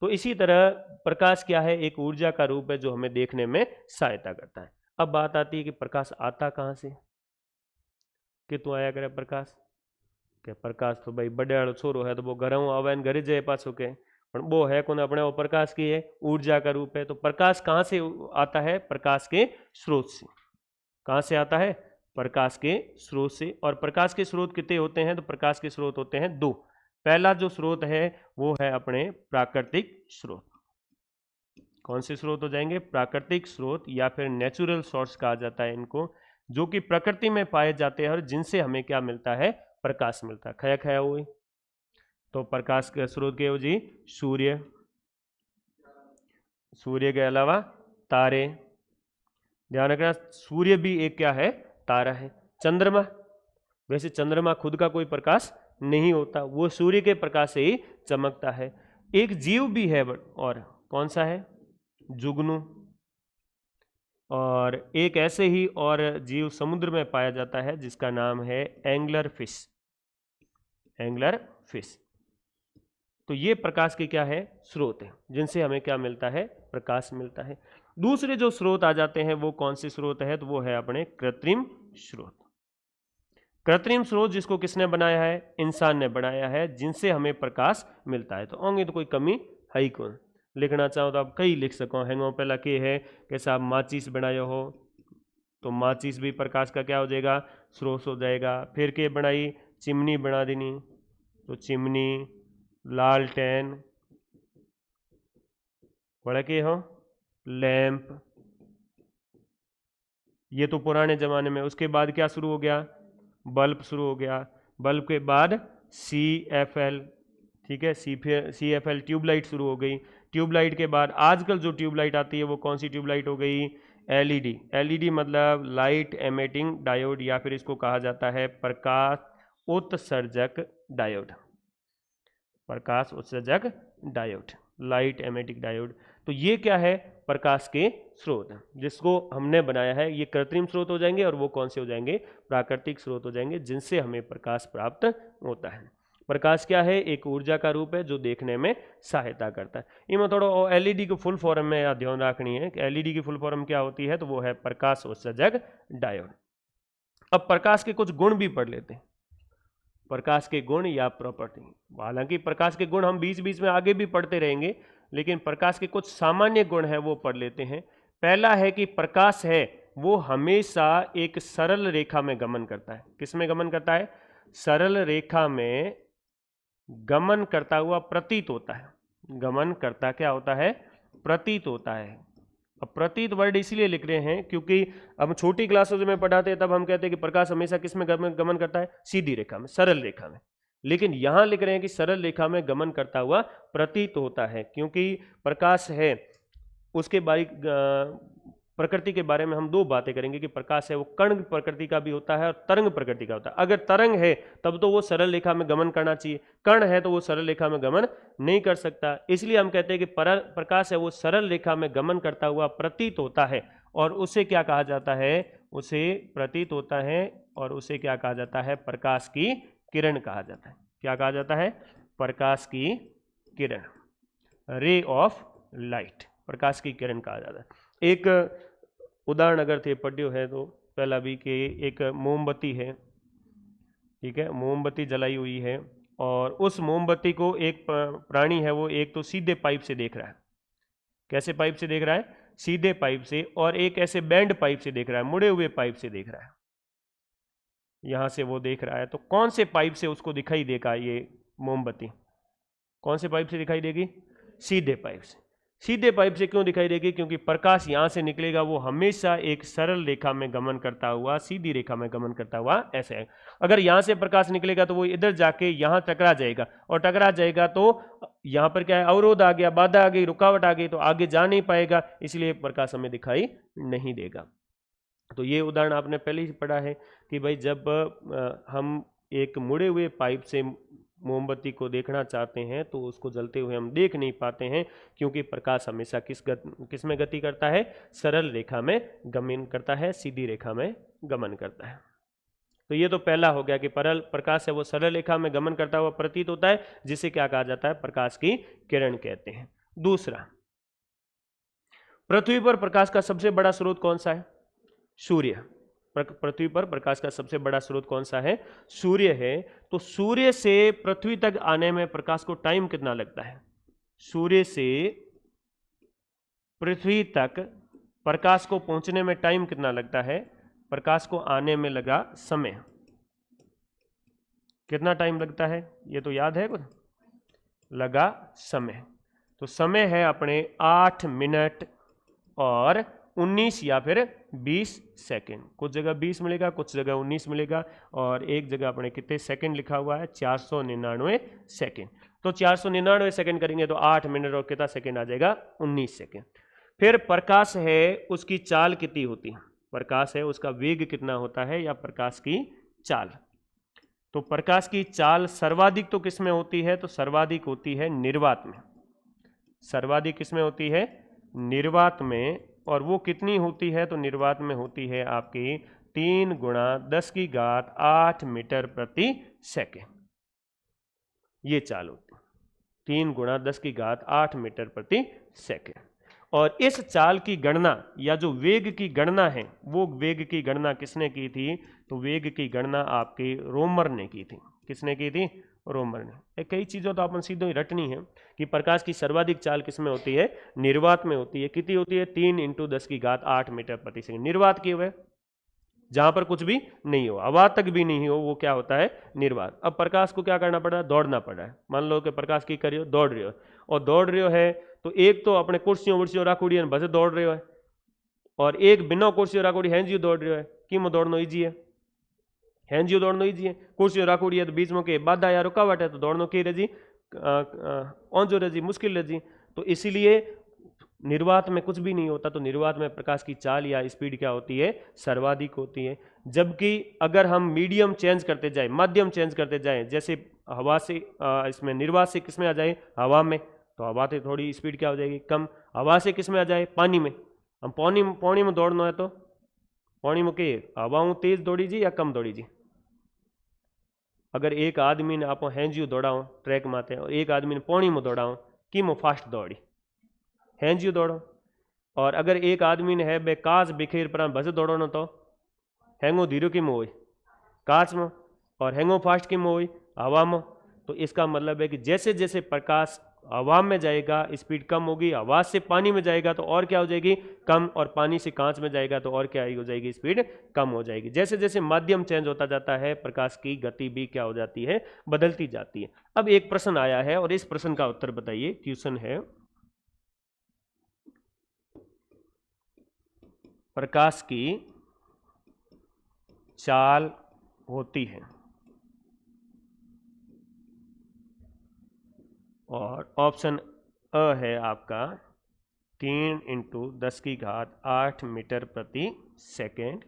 तो इसी तरह प्रकाश क्या है, एक ऊर्जा का रूप है जो हमें देखने में सहायता करता है। अब बात आती है कि प्रकाश आता कहाँ से, कितों आया करे प्रकाश, કે પ્રકાશ તો ભાઈ બડેવાળો છોરો है तो वो घर आवे ने घरे जाए पाछो के, पर वो है कौन अपने, वो प्रकाश की है, ऊर्जा का रूप है। तो प्रकाश कहाँ से आता है, प्रकाश के स्रोत से। कहाँ से आता है, प्रकाश के स्रोत से। और प्रकाश के स्रोत कितने होते हैं, तो प्रकाश के स्रोत होते हैं दो। पहला जो स्रोत है वो है अपने प्राकृतिक स्रोत। कौन से स्रोत हो जाएंगे, प्राकृतिक स्रोत या फिर नेचुरल सोर्स कहा जाता है इनको, जो कि प्रकृति में पाए जाते हैं और जिनसे हमें क्या मिलता है, प्रकाश मिलता है। खया खया हुई, तो प्रकाश के स्रोत के हो जी सूर्य, सूर्य के अलावा तारे, ध्यान रखना सूर्य भी एक क्या है, तारा है। चंद्रमा, वैसे चंद्रमा खुद का कोई प्रकाश नहीं होता, वो सूर्य के प्रकाश से ही चमकता है। एक जीव भी है और कौन सा है, जुगनू। और एक ऐसे ही और जीव समुद्र में पाया जाता है जिसका नाम है एंगलर फिश, एंगलर फिश। तो ये प्रकाश के क्या है, स्रोत है, जिनसे हमें क्या मिलता है, प्रकाश मिलता है। दूसरे जो स्रोत आ जाते हैं वो कौन से स्रोत है, तो वो है अपने कृत्रिम स्रोत। कृत्रिम स्रोत जिसको किसने बनाया है, इंसान ने बनाया है, जिनसे हमें प्रकाश मिलता है। तो होंगे तो कोई कमी है ही कौन, लिखना चाहो तो आप कई लिख सको। हैंगो पहला के है कि साहब माचिस बनाया हो, तो माचिस भी प्रकाश का क्या हो जाएगा, स्रोत हो जाएगा। फिर के बनाई, चिमनी बना देनी, तो चिमनी, लालटेन, बड़ा के हो लैंप, ये तो पुराने जमाने में। उसके बाद क्या शुरू हो गया, बल्ब शुरू हो गया। बल्ब के बाद CFL, ठीक है, CFL ट्यूबलाइट शुरू हो गई। ट्यूबलाइट के बाद आजकल जो ट्यूबलाइट आती है वो कौन सी ट्यूबलाइट हो गई, LED। LED मतलब लाइट एमिटिंग डायोड, या फिर इसको कहा जाता है प्रकाश उत्सर्जक डायोड, प्रकाश उत्सर्जक डायोड, लाइट एमिटिंग डायोड। तो ये क्या है, प्रकाश के स्रोत जिसको हमने बनाया है। ये कृत्रिम स्रोत हो जाएंगे और वो कौन से हो जाएंगे, प्राकृतिक स्रोत हो जाएंगे, जिनसे हमें प्रकाश प्राप्त होता है। प्रकाश क्या है, एक ऊर्जा का रूप है जो देखने में सहायता करता है। इनमें थोड़ा LED की फुल फॉर्म में याद ध्यान रखनी है कि LED की फुल फॉर्म क्या होती है, तो वो है प्रकाश उत्सर्जक डायोड। अब प्रकाश के कुछ गुण भी पढ़ लेते हैं, प्रकाश के गुण या प्रॉपर्टी। हालांकि प्रकाश के गुण हम बीच बीच में आगे भी पढ़ते रहेंगे, लेकिन प्रकाश के कुछ सामान्य गुण है वो पढ़ लेते हैं। पहला है कि प्रकाश है वो हमेशा एक सरल रेखा में गमन करता है। किस में गमन करता है, सरल रेखा में गमन करता हुआ प्रतीत होता है। गमन करता क्या होता है, प्रतीत होता है। अब प्रतीत वर्ड इसलिए लिख रहे हैं क्योंकि अब छोटी क्लासों में पढ़ाते हैं तब हम कहते हैं कि प्रकाश हमेशा किस में गमन करता है, सीधी रेखा में, सरल रेखा में। लेकिन यहां लिख रहे हैं कि सरल रेखा में गमन करता हुआ प्रतीत होता है, क्योंकि प्रकाश है उसके बारीक प्रकृति के बारे में हम दो बातें करेंगे कि प्रकाश है वो कण प्रकृति का भी होता है और तरंग प्रकृति का होता है। अगर तरंग है तब तो वो सरल रेखा में गमन करना चाहिए, कण है तो वो सरल रेखा में गमन नहीं कर सकता। इसलिए हम कहते हैं कि प्रकाश है वो सरल रेखा में गमन करता हुआ प्रतीत होता है, और उसे क्या कहा जाता है, उसे प्रतीत होता है और उसे क्या कहा जाता है, प्रकाश की किरण कहा जाता है। क्या कहा जाता है, प्रकाश की किरण, रे ऑफ लाइट, प्रकाश की किरण कहा जाता है। एक उदाहरण अगर थे पढ़ियो है तो पहला भी कि एक मोमबत्ती है, ठीक है, मोमबत्ती जलाई हुई है और उस मोमबत्ती को एक प्राणी है वो एक तो सीधे पाइप से देख रहा है। कैसे पाइप से देख रहा है, सीधे पाइप से, और एक ऐसे बैंड पाइप से देख रहा है, मुड़े हुए पाइप से देख रहा है। यहां से वो देख रहा है तो कौन से पाइप से उसको दिखाई देगा ये मोमबत्ती, कौन से पाइप से दिखाई देगी, सीधे पाइप से। सीधे पाइप से क्यों दिखाई देगी, क्योंकि प्रकाश यहां से निकलेगा वो हमेशा एक सरल रेखा में गमन करता हुआ, सीधी रेखा में गमन करता हुआ ऐसे है। अगर यहां से प्रकाश निकलेगा तो वो इधर जाके यहां टकरा जाएगा, और टकरा जाएगा तो यहां पर क्या है, अवरोध आ गया, बाधा आ गई, रुकावट आ गई, तो आगे जा नहीं पाएगा, इसलिए प्रकाश हमें दिखाई नहीं देगा। तो ये उदाहरण आपने पहले ही पढ़ा है कि भाई जब हम एक मुड़े हुए पाइप से मोमबत्ती को देखना चाहते हैं तो उसको जलते हुए हम देख नहीं पाते हैं, क्योंकि प्रकाश हमेशा किस में गति करता है, सरल रेखा में गमन करता है, सीधी रेखा में गमन करता है। तो ये तो पहला हो गया कि प्रकाश है वो सरल रेखा में गमन करता हुआ प्रतीत होता है, जिसे क्या कहा जाता है, प्रकाश की किरण कहते हैं। दूसरा, पृथ्वी पर प्रकाश का सबसे बड़ा स्रोत कौन सा है? सूर्य। पृथ्वी पर प्रकाश का सबसे बड़ा स्रोत कौन सा है? सूर्य है। तो सूर्य से पृथ्वी तक आने में प्रकाश को टाइम कितना लगता है? सूर्य से पृथ्वी तक प्रकाश को पहुंचने में टाइम कितना लगता है? प्रकाश को आने में लगा समय कितना टाइम लगता है? ये तो याद है कुछ? लगा समय। तो समय है अपने 8 मिनट और 19 या फिर 20 सेकेंड। कुछ जगह 20 मिलेगा, कुछ जगह 19 मिलेगा, और एक जगह अपने कितने सेकेंड लिखा हुआ है? 499 सेकेंड। तो 499 सेकेंड करेंगे तो 8 मिनट और कितना सेकेंड आ जाएगा? 19 सेकेंड। फिर प्रकाश है, उसकी चाल कितनी होती है? प्रकाश है, उसका वेग कितना होता है, या प्रकाश की चाल? तो प्रकाश की चाल सर्वाधिक तो किस में होती है? तो सर्वाधिक होती है निर्वात में। सर्वाधिक किस में होती है? निर्वात में। और वो कितनी होती है? तो निर्वात में होती है आपकी 3 × 10⁸ मीटर प्रति सेकेंड। ये चाल होती है 3 × 10⁸ मीटर प्रति सेकेंड। और इस चाल की गणना, या जो वेग की गणना है, वो वेग की गणना किसने की थी? तो वेग की गणना आपके रोमर ने की थी। किसने की थी? रोमर ने। कई चीज़ों तो अपन सीधे ही रटनी है कि प्रकाश की सर्वाधिक चाल किसमें होती है? निर्वात में होती है। कितनी होती है? 3 × 10⁸ मीटर प्रति सेकेंड। निर्वात की हुए जहां पर कुछ भी नहीं हो, हवा तक भी नहीं हो, वो क्या होता है? निर्वात। अब प्रकाश को क्या करना पड़ रहा है? दौड़ना पड़ रहा है। मान लो कि प्रकाश की करियो, दौड़ रही हो, और दौड़ रही हो है तो एक तो अपने कुर्सियों वुर्सियों राखूड़ी है, बस दौड़ रहे हो है, और एक बिना कुर्सियों राखूड़ी हैंजियो दौड़ रहे हो है। कि में दौड़ना ईजी है? हैंजियो दौड़ना ईजी है। कुर्सियों राखूड़ी है तो बीच में के बाधा या रुकावट है, तो दौड़ना की रजी औंजो रजी, मुश्किल रजी। तो इसीलिए निर्वात में कुछ भी नहीं होता, तो निर्वात में प्रकाश की चाल या स्पीड क्या होती है? सर्वाधिक होती है। जबकि अगर हम मीडियम चेंज करते जाए, माध्यम चेंज करते जाए, जैसे हवा से इसमें निर्वात से किसमें आ जाए? हवा में, तो हवा से थोड़ी स्पीड क्या हो जाएगी? कम। हवा से किसमें आ जाए? पानी में। हम पानी में दौड़ना है तो पानी में के हवाओं तेज दौड़ी जी या कम दौड़ी जी? अगर एक आदमी ने आप हैंजियो दौड़ाओ ट्रैक माते, और एक आदमी ने पानी में दौड़ाओ, कि में फास्ट दौड़ी? हैंजियो दौड़ो। और अगर एक आदमी ने है बे काच बिखेर पर बस दौड़ो तो हैंगो धीरो की में हो? काच में। और हैंगो फास्ट की में हो? हवा में। तो इसका मतलब है कि जैसे जैसे प्रकाश हवा में जाएगा स्पीड कम होगी, हवा से पानी में जाएगा तो और क्या हो जाएगी? कम। और पानी से कांच में जाएगा तो और क्या हो जाएगी? स्पीड कम हो जाएगी। जैसे जैसे माध्यम चेंज होता जाता है, प्रकाश की गति भी क्या हो जाती है? बदलती जाती है। अब एक प्रश्न आया है और इस प्रश्न का उत्तर बताइए। क्वेश्चन है, प्रकाश की चाल होती है, और ऑप्शन अ है आपका 3 × 10⁸ मीटर प्रति सेकेंड।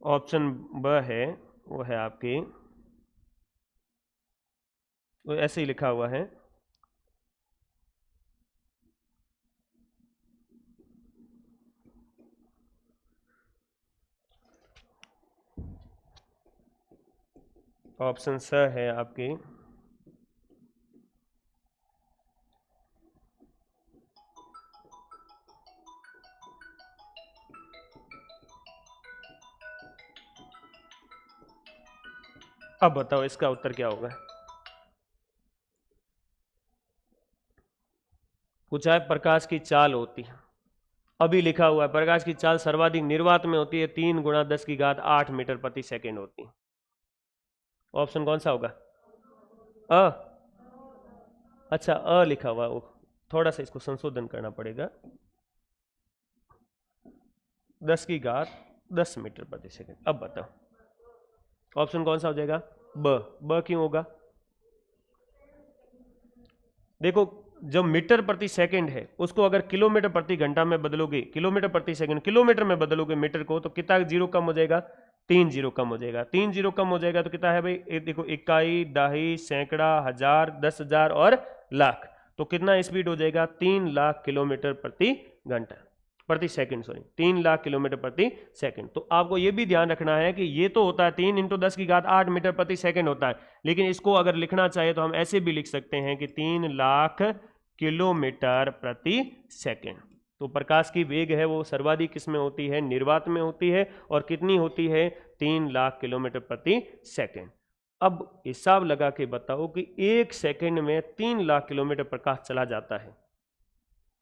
ऑप्शन ब है, वो है आपकी, वो ऐसे ही लिखा हुआ है, ऑप्शन स है आपकी अब बताओ इसका उत्तर क्या होगा? पूछा है प्रकाश की चाल होती है, अभी लिखा हुआ है प्रकाश की चाल सर्वाधिक निर्वात में होती है, 3 × 10⁸ मीटर प्रति सेकेंड होती है। ऑप्शन कौन सा होगा? अ। अच्छा, अ लिखा हुआ, वो थोड़ा सा इसको संशोधन करना पड़ेगा। 10⁻10 मीटर प्रति सेकेंड। अब बताओ ऑप्शन कौन सा हो जाएगा? ब। ब क्यों होगा? देखो, जो मीटर प्रति सेकंड है उसको अगर किलोमीटर प्रति घंटा में बदलोगे, किलोमीटर प्रति सेकंड किलोमीटर में बदलोगे मीटर को, तो कितना जीरो कम हो जाएगा? 3 जीरो कम हो जाएगा। 3 जीरो कम हो जाएगा तो कितना है भाई? देखो, इकाई, दहाई, सैकड़ा, हजार, 10,000 और लाख। तो कितना स्पीड हो जाएगा? 3 लाख किलोमीटर प्रति घंटा, प्रति सेकंड, सॉरी 3 लाख किलोमीटर प्रति सेकंड। तो आपको यह भी ध्यान रखना है कि ये तो होता है 3 × 10⁸ मीटर प्रति सेकंड होता है, लेकिन इसको अगर लिखना चाहे तो हम ऐसे भी लिख सकते हैं कि 3 लाख किलोमीटर प्रति सेकंड। तो प्रकाश की वेग है वो सर्वाधिक किसमें होती है? निर्वात में होती है। और कितनी होती है? 3 लाख किलोमीटर प्रति सेकंड। अब हिसाब लगा के बताओ कि 1 सेकंड में 3 लाख किलोमीटर प्रकाश चला जाता है,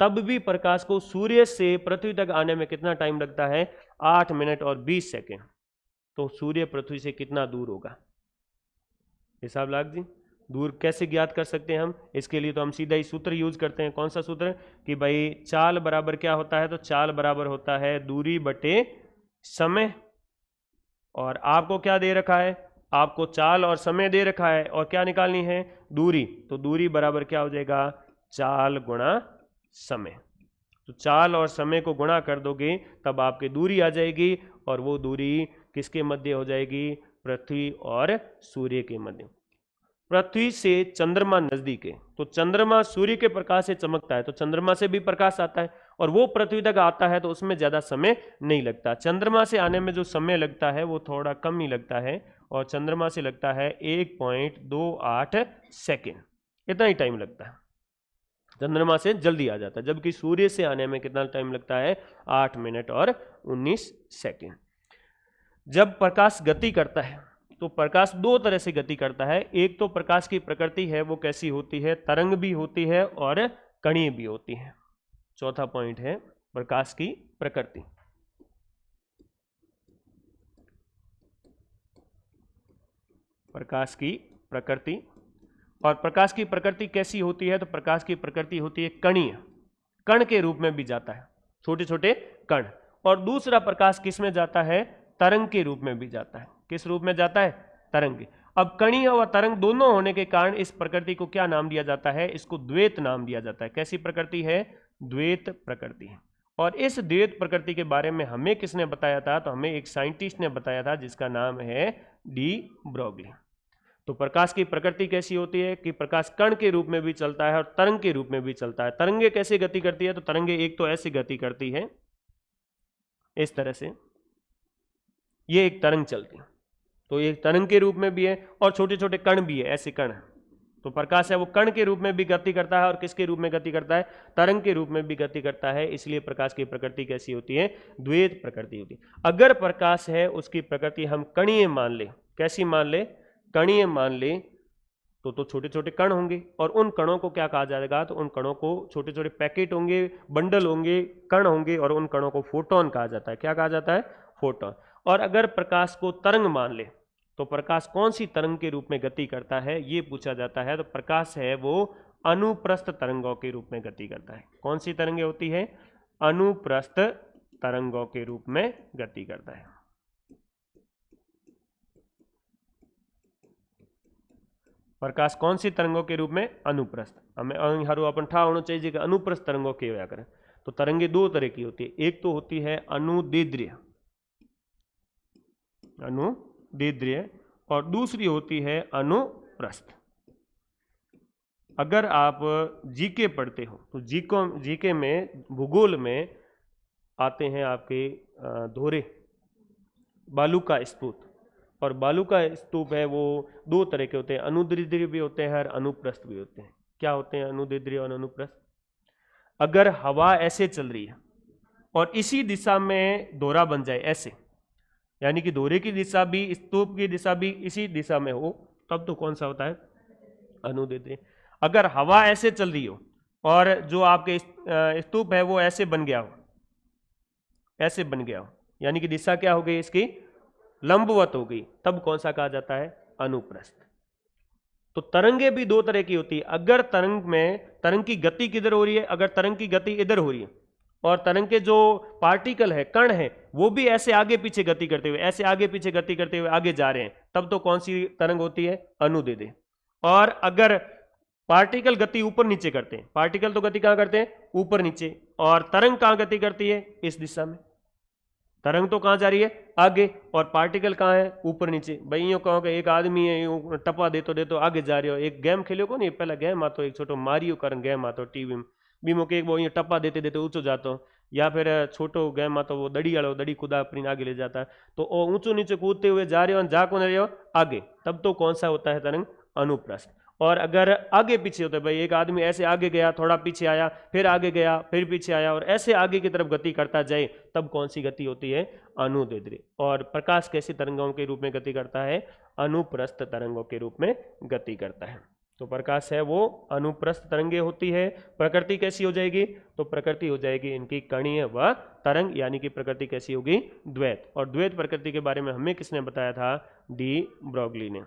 तब भी प्रकाश को सूर्य से पृथ्वी तक आने में कितना टाइम लगता है? 8 मिनट और 20 सेकंड। तो सूर्य पृथ्वी से कितना दूर होगा? हिसाब लगा जी। दूर कैसे ज्ञात कर सकते हैं हम? इसके लिए तो हम सीधा ही सूत्र यूज करते हैं। कौन सा सूत्र? कि भाई चाल बराबर क्या होता है? तो चाल बराबर होता है दूरी बटे समय। और आपको क्या दे रखा है? आपको चाल और समय दे रखा है, और क्या निकालनी है? दूरी। तो दूरी बराबर क्या हो जाएगा? चाल गुणा समय। तो चाल और समय को गुणा कर दोगे तब आपकी दूरी आ जाएगी, और वो दूरी किसके मध्य हो जाएगी? पृथ्वी और सूर्य के मध्य। पृथ्वी से चंद्रमा नजदीक है, तो चंद्रमा सूर्य के प्रकाश से चमकता है, तो चंद्रमा से भी प्रकाश आता है, और वो पृथ्वी तक आता है तो उसमें ज्यादा समय नहीं लगता। चंद्रमा से आने में जो समय लगता है वो थोड़ा कम ही लगता है, और चंद्रमा से लगता है 1.28 सेकेंड। इतना ही टाइम लगता है। चंद्रमा से जल्दी आ जाता है, जबकि सूर्य से आने में कितना टाइम लगता है? 8 मिनट और 19 सेकेंड। जब प्रकाश गति करता है तो प्रकाश दो तरह से गति करता है। एक तो प्रकाश की प्रकृति है वो कैसी होती है? तरंग भी होती है और कणीय भी होती है। चौथा पॉइंट है प्रकाश की प्रकृति। प्रकाश की प्रकृति। और प्रकाश की प्रकृति कैसी होती है? तो प्रकाश की प्रकृति होती है कणीय, कण के रूप में भी जाता है, छोटे छोटे कण। और दूसरा प्रकाश किस में जाता है? तरंग के रूप में भी जाता है। किस रूप में जाता है? तरंग। अब कणीय और तरंग दोनों होने के कारण इस प्रकृति को क्या नाम दिया जाता है? इसको द्वैत नाम दिया जाता है। कैसी प्रकृति है? द्वैत प्रकृति है। और इस द्वैत प्रकृति के बारे में हमें किसने बताया था? तो हमें एक साइंटिस्ट ने बताया था जिसका नाम है डी ब्रोगली। तो प्रकाश की प्रकृति कैसी होती है? कि प्रकाश कण के रूप में भी चलता है और तरंग के रूप में भी चलता है। तरंगे कैसे गति करती है? तो तरंगे एक तो ऐसे गति करती है, इस तरह से, ये एक तरंग चलती है, तो ये तरंग के रूप में भी है, और छोटे छोटे कण भी है, ऐसे कण है। तो प्रकाश है वो कण के रूप में भी गति करता है, और किसके रूप में गति करता है? तरंग के रूप में भी गति करता है। इसलिए प्रकाश की प्रकृति कैसी होती है? द्वैत प्रकृति होती है। अगर प्रकाश है उसकी प्रकृति हम कणीय मान ले, कैसी मान ले? कणीय मान ले, तो छोटे छोटे कण होंगे, और उन कणों को क्या कहा जाएगा? तो उन कणों को छोटे छोटे पैकेट होंगे, बंडल होंगे, कण होंगे, और उन कणों को फोटोन कहा जाता है। क्या कहा जाता है? फोटोन। और अगर प्रकाश को तरंग मान ले तो प्रकाश कौन सी तरंग के रूप में गति करता है ये पूछा जाता है। तो प्रकाश है वो अनुप्रस्थ तरंगों के रूप में गति करता है। कौन सी तरंगे होती है? अनुप्रस्थ तरंगों के रूप में गति करता है। प्रकाश कौन सी तरंगों के रूप में? अनुप्रस्थ। हमें हरो अपन ठा होना चाहिए कि अनुप्रस्थ तरंगों के व्या करें। तो तरंगे दो तरह की होती है, एक तो होती है अनुदैर्ध्य, अनुदैर्ध्य, और दूसरी होती है अनुप्रस्थ। अगर आप जीके पढ़ते हो तो जीके में भूगोल में आते हैं आपके धोरे, बालू का स्तूप। और बालू का स्तूप है वो दो तरह के होते हैं, अनुदैर्ध्य भी होते हैं और अनुप्रस्थ भी होते हैं। क्या होते हैं अनुदैर्ध्य और अनुप्रस्थ? अगर हवा ऐसे चल रही है और इसी दिशा में दोहरा बन जाए ऐसे, यानी कि दोहरे की दिशा भी स्तूप की दिशा भी इसी दिशा में हो, तब तो कौन सा होता है? अनुदैर्ध्य। अगर हवा ऐसे चल रही हो और जो आपके स्तूप है वो ऐसे बन गया हो, ऐसे बन गया हो, यानी कि दिशा क्या हो गई इसकी? लंबवत हो गई, तब कौन सा कहा जाता है? अनुप्रस्थ। तो तरंगे भी दो तरह की होती है। अगर तरंग की गति किधर हो रही है? अगर तरंग की गति इधर हो रही है और तरंग के जो पार्टिकल है, कण है, वो भी ऐसे आगे पीछे गति करते हुए, ऐसे आगे पीछे गति करते हुए आगे जा रहे हैं, तब तो कौन सी तरंग होती है? अनुदैर्ध्य। और अगर पार्टिकल गति ऊपर नीचे करते हैं, पार्टिकल तो गति कहां करते हैं? ऊपर नीचे, और तरंग कहां गति करती है? इस दिशा में। तरंग तो कहां जा रही है? आगे, और पार्टिकल कहां है? ऊपर नीचे। भाई यूं कहो कि एक आदमी है यूं टपा देतो आगे जा रहे हो। एक गेम खेलो को नहीं, पहला गेम आतो एक छोटो मारियो कारण गेम आतो टीवी में, बीमो के एक वो टप्पा देते देते ऊंचो जातो, या फिर छोटो गेम आतो वो दड़ी वालो, दड़ी खुदा अपनी आगे ले जाता है, तो वो ऊंचो नीचे कूदते हुए जा रहे हो, जा कौन रहे हो? आगे, तब तो कौन सा होता है तरंग? अनुप्रस्थ। और अगर आगे पीछे होता है, भाई एक आदमी ऐसे आगे गया, थोड़ा पीछे आया, फिर आगे गया, फिर पीछे आया, और ऐसे आगे की तरफ गति करता जाए, तब कौन सी गति होती है? अनुदैर्ध्य। और प्रकाश कैसी तरंगों के रूप में गति करता है? अनुप्रस्थ तरंगों के रूप में गति करता है। तो प्रकाश है वो अनुप्रस्थ तरंगे होती है। प्रकृति कैसी हो जाएगी? तो प्रकृति हो जाएगी इनकी कणीय व तरंग, यानी कि प्रकृति कैसी होगी? द्वैत। और द्वैत प्रकृति के बारे में हमें किसने बताया था? डी ब्रोगली ने।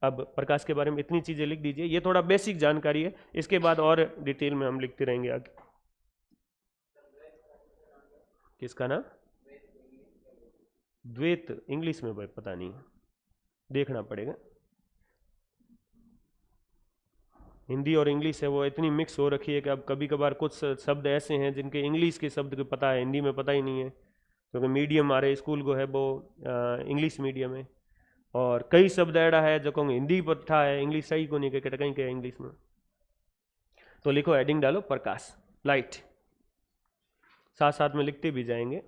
अब प्रकाश के बारे में इतनी चीजें लिख दीजिए, ये थोड़ा बेसिक जानकारी है, इसके बाद और डिटेल में हम लिखते रहेंगे आगे। किसका ना? द्वैत इंग्लिश में भाई पता नहीं, देखना पड़ेगा। हिंदी और इंग्लिश है वो इतनी मिक्स हो रखी है कि अब कभी कभार कुछ शब्द ऐसे हैं जिनके इंग्लिश के शब्द को पता है, हिंदी में पता ही नहीं है, क्योंकि मीडियम हमारे स्कूल को है वो इंग्लिश मीडियम है, और कई शब्द ऐसा है जो कहूँगे हिंदी पर था है, इंग्लिश सही को नहीं कहते, कहीं क्या इंग्लिश में। तो लिखो, हेडिंग डालो प्रकाश, लाइट, साथ साथ में लिखते भी जाएंगे।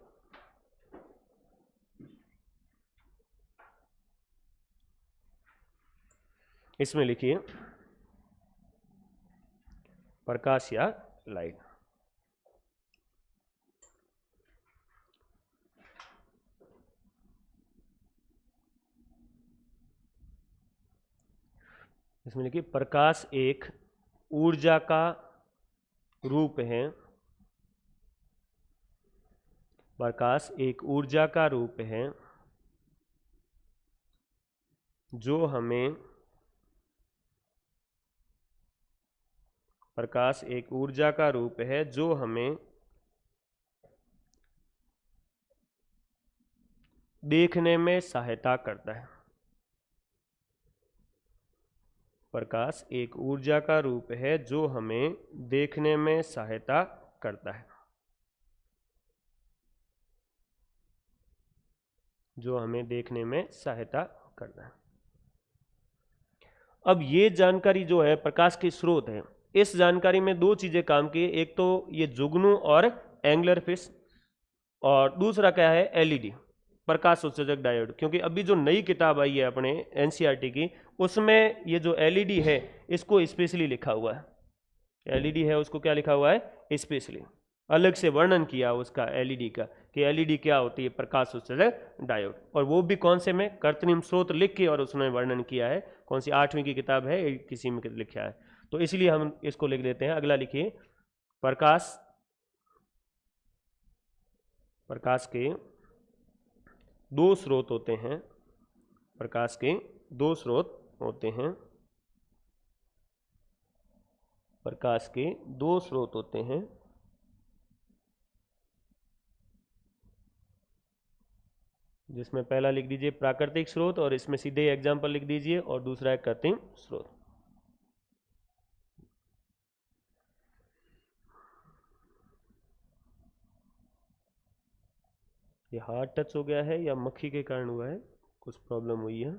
इसमें लिखिए प्रकाश या लाइट। इसमें लिखिए प्रकाश एक ऊर्जा का रूप है। प्रकाश एक ऊर्जा का रूप है जो हमें, प्रकाश एक ऊर्जा का रूप है जो हमें देखने में सहायता करता है। प्रकाश एक ऊर्जा का रूप है जो हमें देखने में सहायता करता है, जो हमें देखने में सहायता करता है। अब ये जानकारी जो है प्रकाश के स्रोत है, इस जानकारी में दो चीजें काम की, एक तो ये जुगनू और एंगुलर फिश, और दूसरा क्या है? एलईडी, प्रकाश उत्सर्जक डायोड। क्योंकि अभी जो नई किताब आई है अपने एनसीईआरटी की, उसमें ये जो एलईडी है इसको स्पेशली लिखा हुआ है। एलईडी है उसको क्या लिखा हुआ है? स्पेशली अलग से वर्णन किया उसका एलईडी का, कि एलईडी क्या होती है? प्रकाश उत्सर्जक डायोड। और वो भी कौन से में? कृत्रिम स्रोत लिख के और उसने वर्णन किया है। कौन सी? 8वीं की किताब है, किसी में लिखा है, तो इसलिए हम इसको लिख देते हैं। अगला लिखिए, प्रकाश, प्रकाश के दो स्रोत होते हैं। प्रकाश के दो स्रोत होते हैं। प्रकाश के दो स्रोत होते हैं। जिसमें पहला लिख दीजिए प्राकृतिक स्रोत, और इसमें सीधे एग्जाम्पल लिख दीजिए, और दूसरा है कृत्रिम स्रोत। ये हार्ड टच हो गया है या मक्खी के कारण हुआ है? कुछ प्रॉब्लम हुई है?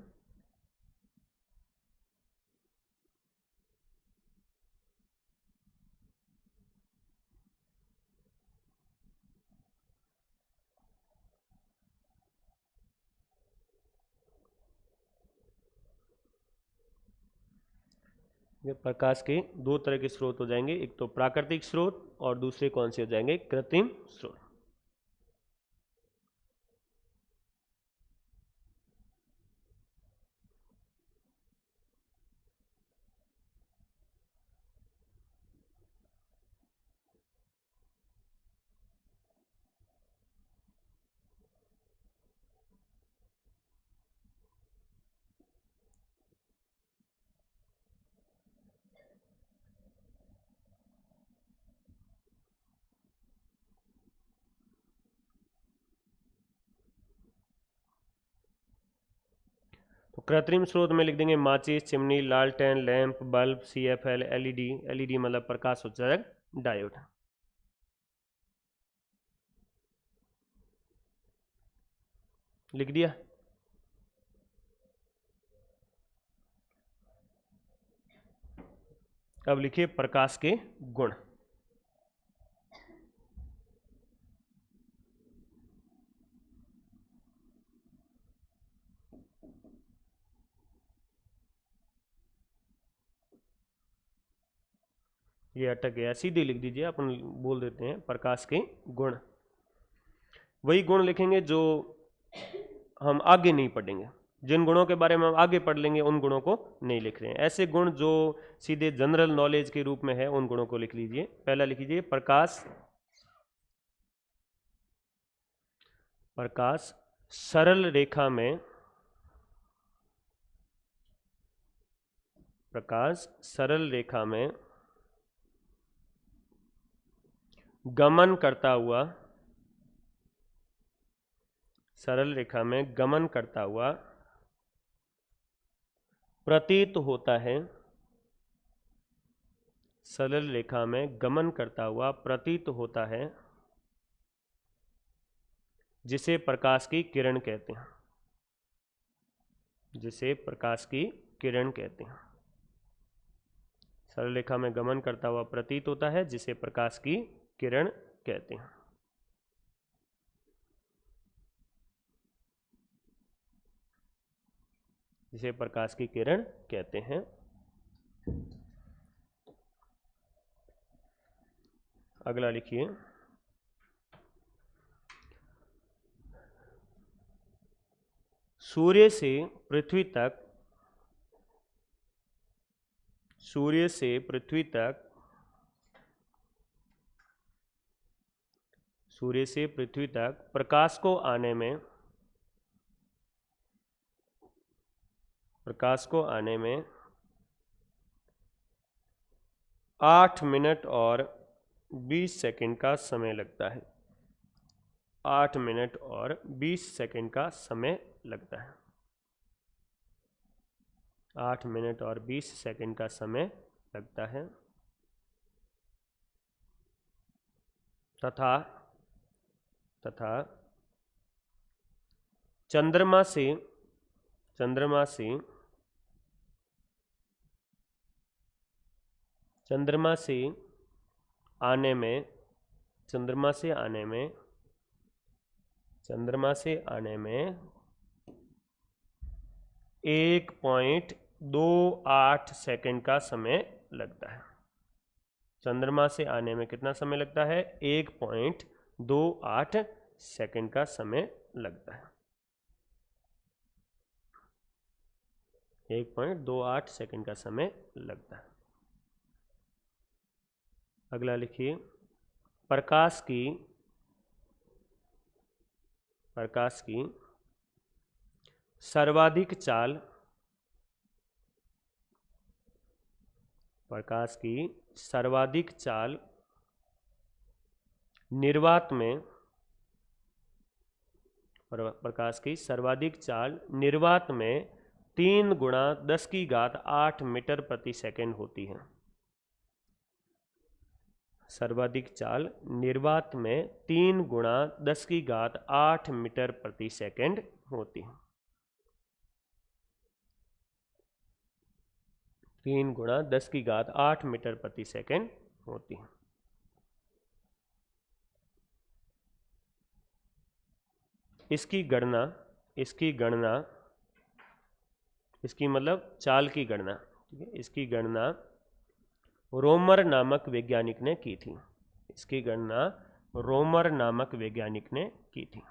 ये प्रकाश के दो तरह के स्रोत हो जाएंगे, एक तो प्राकृतिक स्रोत और दूसरे कौन से हो जाएंगे? कृत्रिम स्रोत। तो कृत्रिम स्रोत में लिख देंगे माचिस, चिमनी, लालटेन, lamp, bulb, CFL, LED. LED मतलब प्रकाश उत्सर्जक डायोड। लिख दिया? अब लिखिए प्रकाश के गुण। ये अटक गया, सीधे लिख दीजिए, अपन बोल देते हैं प्रकाश के गुण। वही गुण लिखेंगे जो हम आगे नहीं पढ़ेंगे, जिन गुणों के बारे में हम आगे पढ़ लेंगे उन गुणों को नहीं लिख रहे हैं। ऐसे गुण जो सीधे जनरल नॉलेज के रूप में है उन गुणों को लिख लीजिए। पहला लिख लीजिए प्रकाश सरल रेखा में, प्रकाश सरल रेखा में गमन करता हुआ, सरल रेखा में गमन करता हुआ प्रतीत होता है, सरल रेखा में गमन करता हुआ प्रतीत होता है, जिसे प्रकाश की किरण कहते हैं, जिसे प्रकाश की किरण कहते हैं। सरल रेखा में गमन करता हुआ प्रतीत होता है जिसे प्रकाश की किरण कहते हैं। जिसे प्रकाश की किरण कहते हैं। अगला लिखिए सूर्य से पृथ्वी तक, सूर्य से पृथ्वी तक, सूर्य से पृथ्वी तक प्रकाश को आने में, प्रकाश को आने में 8 मिनट और 20 सेकंड का समय लगता है। 8 मिनट और 20 सेकंड का समय लगता है। 8 मिनट और 20 सेकंड का समय लगता है। तथा चंद्रमा से, चंद्रमा से, चंद्रमा से आने में, चंद्रमा से आने में, चंद्रमा से आने में 1.28 सेकंड का समय लगता है। चंद्रमा से आने में कितना समय लगता है? 1.28 सेकंड का समय लगता है। 1.28 सेकंड का समय लगता है। अगला लिखिए प्रकाश की, प्रकाश की सर्वाधिक चाल, प्रकाश की सर्वाधिक चाल निर्वात में, प्रकाश की सर्वाधिक चाल निर्वात में 3 गुणा 10 की घात 8 मीटर प्रति सेकंड होती है। सर्वाधिक चाल निर्वात में 3 गुणा 10 की घात 8 मीटर प्रति सेकंड होती है। 3 गुणा 10 की घात 8 मीटर प्रति सेकंड होती है। इसकी गणना, इसकी गणना, इसकी मतलब चाल की गणना, ठीक है, इसकी गणना रोमर नामक वैज्ञानिक ने की थी। इसकी गणना रोमर नामक वैज्ञानिक ने की थी।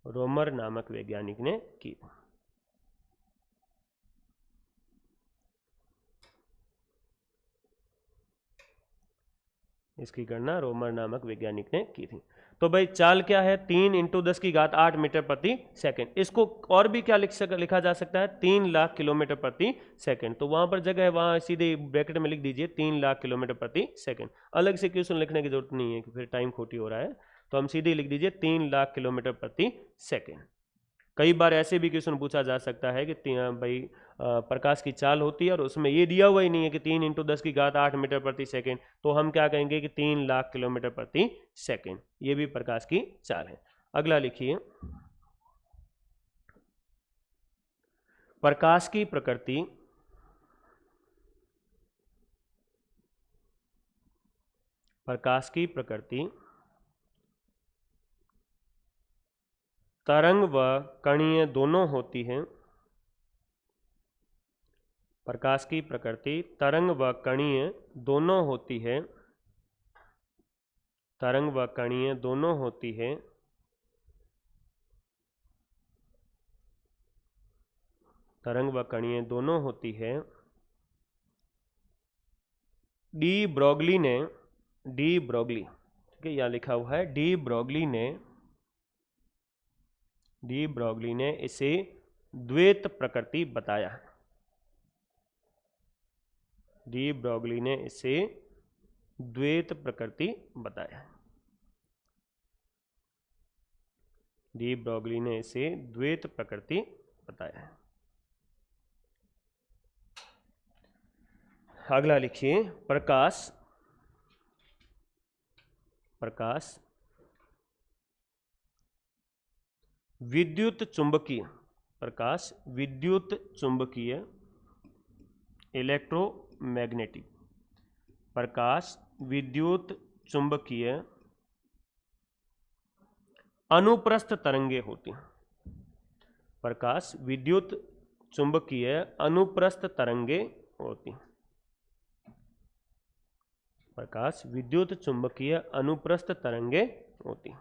रोमर नामक वैज्ञानिक ने की थी। इसकी गणना रोमर नामक वैज्ञानिक ने की थी। तो भाई चाल क्या है? 3 × 10 की घात 8 मीटर प्रति सेकंड। इसको और भी क्या लिखा जा सकता है? 3 लाख किलोमीटर प्रति सेकंड। तो वहां पर जगह है, वहां सीधे ब्रैकेट में लिख दीजिए 3 लाख किलोमीटर प्रति सेकंड। अलग से क्वेश्चन लिखने की जरूरत नहीं है कि फिर टाइम खोटी हो रहा है। तो हम सीधे लिख दीजिए 3 लाख किलोमीटर प्रति सेकंड। कई बार ऐसे भी क्वेश्चन पूछा जा सकता है कि भाई प्रकाश की चाल होती है और उसमें ये दिया हुआ ही नहीं है कि 3 × 10 की घात 8 मीटर प्रति सेकंड, तो हम क्या कहेंगे कि 3 लाख किलोमीटर प्रति सेकंड। ये भी प्रकाश की चाल है। अगला लिखिए प्रकाश की प्रकृति, प्रकाश की प्रकृति तरंग व कणीय दोनों होती है। प्रकाश की प्रकृति तरंग व कणीय दोनों होती है, तरंग व कणीय दोनों होती है, तरंग व कणीय दोनों होती है। डी ब्रोगली ने, डी ब्रोगली, ठीक है, यहाँ लिखा हुआ है डी ब्रोगली ने इसे द्वैत प्रकृति बताया। डी ब्रोगली ने इसे द्वैत प्रकृति बताया। डी ब्रोगली ने इसे द्वैत प्रकृति बताया। अगला लिखिए, प्रकाश विद्युत चुंबकीय, प्रकाश विद्युत चुंबकीय, इलेक्ट्रोमैग्नेटिक, प्रकाश विद्युत चुंबकीय अनुप्रस्थ तरंगे होती हैं। प्रकाश विद्युत चुंबकीय अनुप्रस्थ तरंगे होती हैं। प्रकाश विद्युत चुंबकीय अनुप्रस्थ तरंगे होती हैं।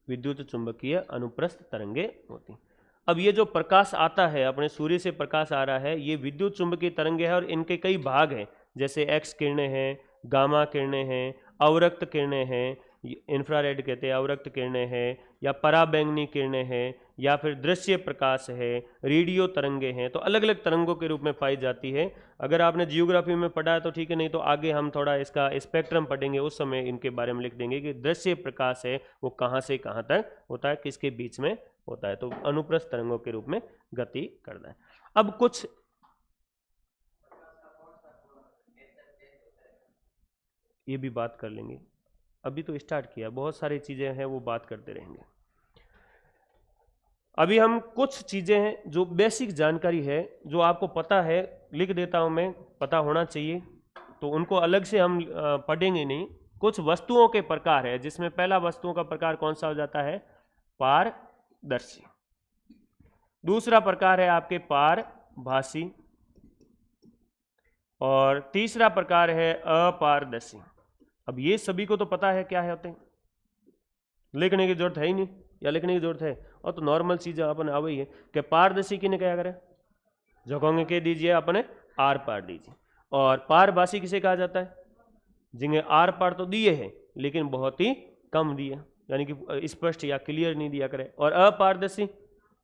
विद्युत चुंबकीय अनुप्रस्थ तरंगे होती हैं। अब ये जो प्रकाश आता है, अपने सूर्य से प्रकाश आ रहा है, ये विद्युत चुंबकीय तरंगे हैं और इनके कई भाग हैं, जैसे एक्स किरणें हैं, गामा किरणें हैं, अवरक्त किरणें हैं, इंफ्रारेड कहते हैं, अवरक्त किरणें हैं, या पराबैंगनी किरणें हैं, या फिर दृश्य प्रकाश है, रेडियो तरंगे हैं। तो अलग अलग तरंगों के रूप में पाई जाती है। अगर आपने जियोग्राफी में पढ़ा है तो ठीक है, नहीं तो आगे हम थोड़ा इसका स्पेक्ट्रम पढ़ेंगे, उस समय इनके बारे में लिख देंगे कि दृश्य प्रकाश है वो कहाँ से कहाँ तक होता है, किसके बीच में होता है, तो अनुप्रस्थ तरंगों के रूप में गति करता है। अब कुछ ये भी बात कर लेंगे, अभी तो स्टार्ट किया, बहुत सारी चीजें हैं वो बात करते रहेंगे। अभी हम कुछ चीजें हैं जो बेसिक जानकारी है, जो आपको पता है, लिख देता हूं मैं, पता होना चाहिए, तो उनको अलग से हम पढ़ेंगे नहीं। कुछ वस्तुओं के प्रकार है, जिसमें पहला वस्तुओं का प्रकार कौन सा हो जाता है, पारदर्शी। दूसरा प्रकार है आपके पारभासी, और तीसरा प्रकार है अपारदर्शी। अब ये सभी को तो पता है क्या है होते हैं, लिखने की जरूरत है ही नहीं, या लिखने की जरूरत है, और तो नॉर्मल चीज अपन आ गई है कि पारदर्शी किने क्या करें, जगहोंगे के दीजिए अपने आर पार दीजिए। और पारभासी किसे कहा जाता है, जिन्हें आर पार तो दिए हैं लेकिन बहुत ही कम दिए, यानी कि स्पष्ट या क्लियर नहीं दिया करे। और अपारदर्शी,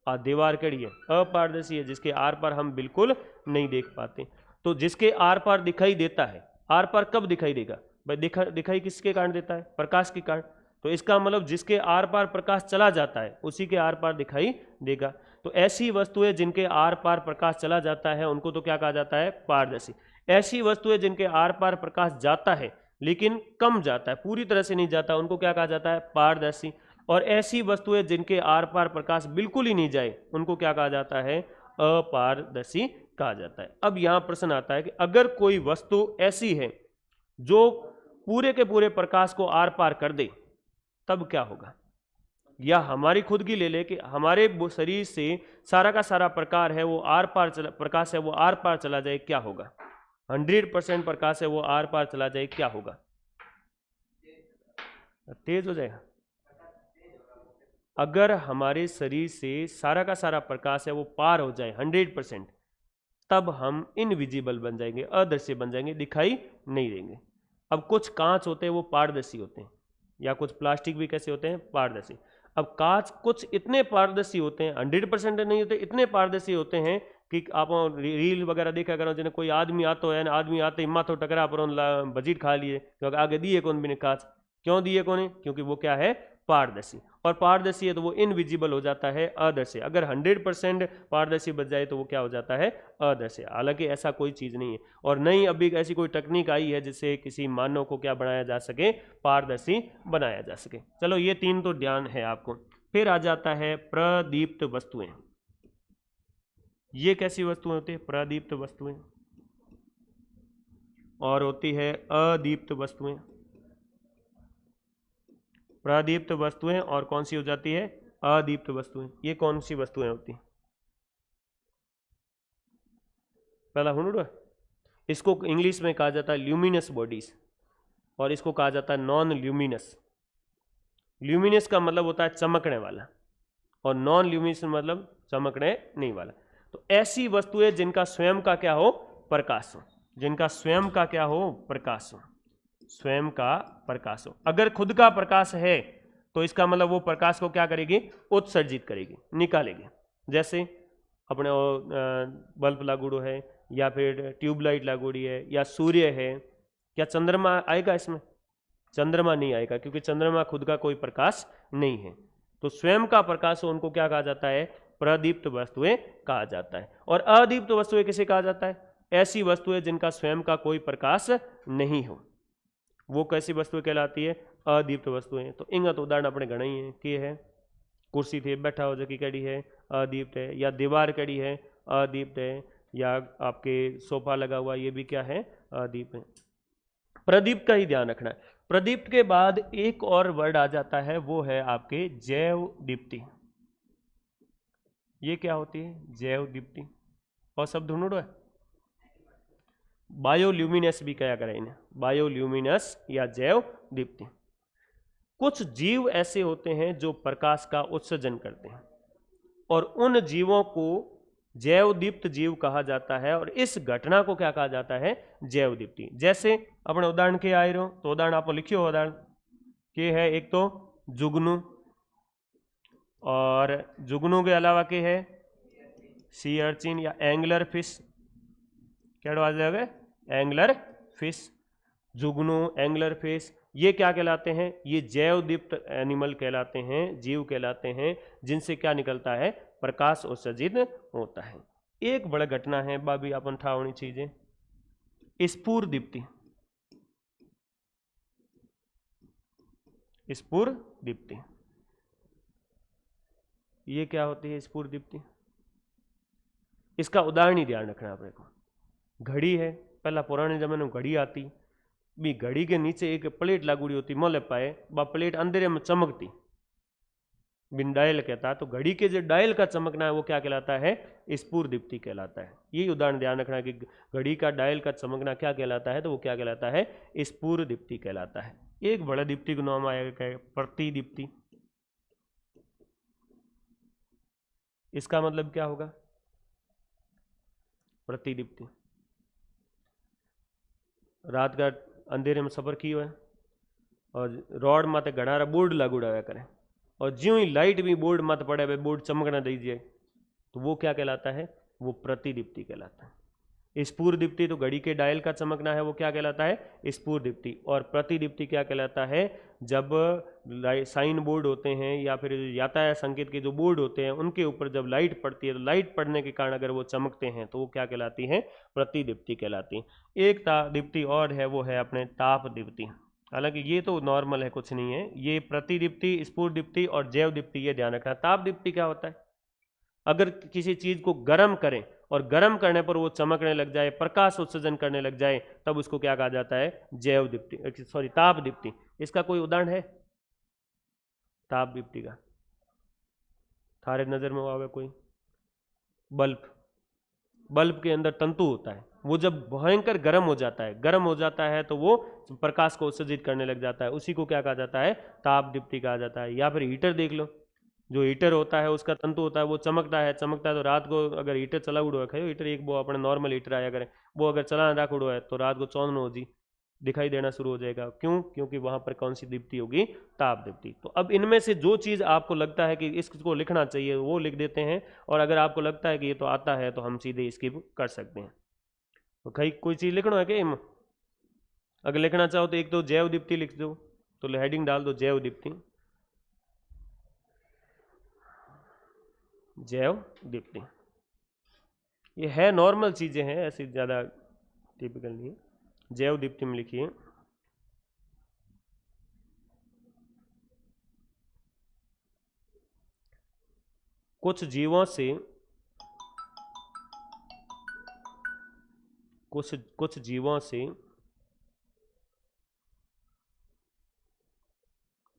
दीवार कड़ी है, अपारदर्शी है जिसके आर पार हम बिल्कुल नहीं देख पाते। तो जिसके आर पार दिखाई देता है, आर पार कब दिखाई देगा भाई, दिखाई किसके कारण देता है, प्रकाश के कारण। तो इसका मतलब जिसके आर पार प्रकाश चला जाता है उसी के आर पार दिखाई देगा। तो ऐसी वस्तुएं जिनके आर पार प्रकाश चला जाता है उनको तो क्या कहा जाता है, पारदर्शी। ऐसी वस्तुएं जिनके आर पार प्रकाश जाता है लेकिन कम जाता है, पूरी तरह से नहीं जाता, उनको क्या कहा जाता है, पारदर्शी। और ऐसी वस्तुएं जिनके आर पार प्रकाश बिल्कुल ही नहीं जाए उनको क्या कहा जाता है, अपारदर्शी कहा जाता है। अब यहां प्रश्न आता है कि अगर कोई वस्तु ऐसी है जो पूरे के पूरे प्रकाश को आर पार कर दे तब क्या होगा, या हमारी खुद की ले ले कि हमारे शरीर से सारा का सारा प्रकाश है वो आर पार चला जाए, क्या होगा, 100% प्रकाश है वो आर पार चला जाए, क्या होगा, तेज हो जाएगा। अगर हमारे शरीर से सारा का सारा प्रकाश है वो पार हो जाए 100%, तब हम इनविजिबल बन जाएंगे, अदृश्य बन जाएंगे, दिखाई नहीं देंगे। अब कुछ कांच होते हैं वो पारदर्शी होते हैं, या कुछ प्लास्टिक भी कैसे होते हैं, पारदर्शी। अब कांच कुछ इतने पारदर्शी होते हैं, 100% नहीं होते, इतने पारदर्शी होते हैं कि आप रील वगैरह देखा करो, जिन्हें कोई आदमी आता है ना, आदमी आते ही माथो टकरा पर बजीट खा लिए, क्योंकि आगे दिए कौन भी ने कांच, क्यों दिए कौन, क्योंकि वो क्या है, पारदर्शी। और पारदर्शी है तो वो इनविजिबल हो जाता है, अदृश्य। अगर 100% पारदर्शी बच जाए तो वो क्या हो जाता है, अदृश्य। हालांकि ऐसा कोई चीज नहीं है, और नहीं अभी ऐसी कोई तकनीक आई है जिससे किसी मानव को क्या बनाया जा सके, पारदर्शी बनाया जा सके। चलो ये तीन तो ध्यान है आपको। फिर आ जाता है प्रदीप्त वस्तुएं। ये कैसी वस्तुएं होती है, प्रदीप्त वस्तुएं, और होती है अदीप्त वस्तुएं। प्रदीप्त वस्तुएं और कौन सी हो जाती है, अदीप्त वस्तुएं। ये कौन सी वस्तुएं होती हैं, पहला हुनुड़। इसको इंग्लिश में कहा जाता है ल्यूमिनस बॉडीज और इसको कहा जाता है नॉन ल्यूमिनस। ल्यूमिनस का मतलब होता है चमकने वाला और नॉन ल्यूमिनस मतलब चमकने नहीं वाला। तो ऐसी वस्तुएं जिनका स्वयं का क्या हो, प्रकाश हो, जिनका स्वयं का क्या हो, प्रकाश हो, स्वयं का प्रकाश हो। अगर खुद का प्रकाश है तो इसका मतलब वो प्रकाश को क्या करेगी, उत्सर्जित करेगी, निकालेगी। जैसे अपने बल्ब लागूड़ो है या फिर ट्यूबलाइट लागूड़ी है या सूर्य है, क्या चंद्रमा आएगा इसमें? चंद्रमा नहीं आएगा, क्योंकि चंद्रमा खुद का कोई प्रकाश नहीं है। तो स्वयं का प्रकाश हो उनको क्या कहा जाता है, प्रदीप्त वस्तुएं कहा जाता है। और अदीप्त वस्तुएं किसे कहा जाता है, ऐसी वस्तुएं जिनका स्वयं का कोई प्रकाश नहीं हो, वो कैसी वस्तुएं कहलाती है, अदीप्त वस्तुएं। तो इनका तो उदाहरण अपने घना ही है कि है कुर्सी थी बैठा हो जो कि कड़ी है, अदीप्त है, या दीवार कड़ी है, अदीप्त है, या आपके सोफा लगा हुआ ये भी क्या है, अदीप्त है। प्रदीप्त का ही ध्यान रखना है। प्रदीप्त के बाद एक और वर्ड आ जाता है, वो है आपके जैव दीप्ति। ये क्या होती है, जैव दीप्ति। और शब्द ढूंढो है, बायोल्यूमिनस भी कहा करें इन्हें, बायोल्यूमिनस या जैव दीप्ति। कुछ जीव ऐसे होते हैं जो प्रकाश का उत्सर्जन करते हैं और उन जीवों को जैव दीप्त जीव कहा जाता है और इस घटना को क्या कहा जाता है, जैव दीप्ति। जैसे अपने उदाहरण के आए रहो, तो उदाहरण आप लिखियो, उदाहरण के है एक तो जुगनू, और जुगनू के अलावा के है सी अर्चिन या एंगलर फिश। क्या आ जाएगा, एंगलर फिश, जुगनू, एंगलर फिश, ये क्या कहलाते हैं, ये जैव दीप्त एनिमल कहलाते हैं, जीव कहलाते हैं, जिनसे क्या निकलता है, प्रकाश उत्सर्जित होता है। एक बड़ा घटना है बाबी अपन था होनी चीजें, स्फुर दीप्ति। स्फुर दीप्ति ये क्या होती है, स्फुर दीप्ति। इसका उदाहरण ही ध्यान रखना अपने को। घड़ी है, पहला पुराने जमाने में घड़ी आती भी, घड़ी के नीचे एक प्लेट लागूड़ी होती, मोले पाए बा प्लेट अंधेरे में चमकती, बिन डायल कहता है। तो घड़ी के जो डायल का चमकना है वो क्या कहलाता है, स्फुर दीप्ति कहलाता है। यही उदाहरण ध्यान रखना कि घड़ी का डायल का चमकना क्या कहलाता है, तो वो क्या कहलाता है, स्फुर दीप्ति कहलाता है। एक बड़ा दीप्ति का नाम आएगा प्रतिदीप्ति। इसका मतलब क्या होगा, प्रतिदीप्ति। रात का अंधेरे में सफर किया है और रोड माते घड़ा बोर्ड लागूड़ा हुआ करें, और ज्यों ही लाइट भी बोर्ड मत पड़े भाई बोर्ड चमकना दीजिए, तो वो क्या कहलाता है, वो प्रतिदीप्ति कहलाता है। स्फुर दीप्ति तो घड़ी के डायल का चमकना है, वो क्या कहलाता है, स्फुर दीप्ति। और प्रतिदीप्ति क्या कहलाता है, जब साइन बोर्ड होते हैं या फिर यातायात संकेत के जो बोर्ड होते हैं उनके ऊपर जब लाइट पड़ती है, तो लाइट पड़ने के कारण अगर वो चमकते हैं तो वो क्या कहलाती है, प्रतिदीप्ति कहलाती है। एक दीप्ति और है, वो है अपने ताप दीप्ति। हालांकि ये तो नॉर्मल है, कुछ नहीं है। ये प्रतिदीप्ति, स्फुर दीप्ति और जैव दीप्ति, ये ध्यान रखना। ताप दीप्ति क्या होता है, अगर किसी चीज को गर्म करें और गर्म करने पर वो चमकने लग जाए, प्रकाश उत्सर्जन करने लग जाए, तब उसको क्या कहा जाता है, जैव दीप्ति, सॉरी ताप दीप्ति। इसका कोई उदाहरण है ताप दीप्ति का, थारे नजर में आवे कोई? बल्ब, बल्ब के अंदर तंतु होता है, वो जब भयंकर गर्म हो जाता है, गर्म हो जाता है तो वो प्रकाश को उत्सर्जित करने लग जाता है, उसी को क्या कहा जाता है, ताप दीप्ति कहा जाता है। या फिर हीटर देख लो, जो हीटर होता है उसका तंतु होता है, वो चमकता है तो रात को अगर हीटर चला उड़ो है, खाओ हीटर, एक वो अपने नॉर्मल हीटर आया करें, वो अगर चला रख उड़ो है तो रात को चौंधनो हो जी दिखाई देना शुरू हो जाएगा। क्यों? क्योंकि वहां पर कौन सी दीप्ति होगी, ताप दीप्ति। तो अब इनमें से जो चीज आपको लगता है कि इसको लिखना चाहिए वो लिख देते हैं, और अगर आपको लगता है कि ये तो आता है तो हम सीधे स्किप कर सकते हैं। तो कहीं कोई चीज लिखना है क्या, अगर लिखना चाहो तो एक तो जैव दीप्ति लिख दो, तो हेडिंग डाल दो जैव दीप्ति, जैव दीप्ति। ये है नॉर्मल चीजें हैं, ऐसी ज्यादा टिपिकल नहीं है। जैव दीप्ति में लिखिए कुछ जीवों से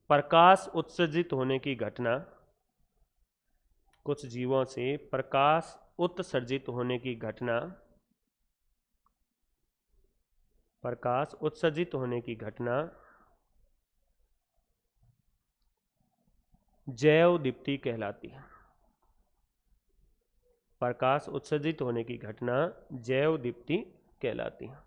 प्रकाश उत्सर्जित होने की घटना, कुछ जीवों से प्रकाश उत्सर्जित होने की घटना प्रकाश उत्सर्जित होने की घटना जैव दीप्ति कहलाती है। प्रकाश उत्सर्जित होने की घटना जैव दीप्ति कहलाती है।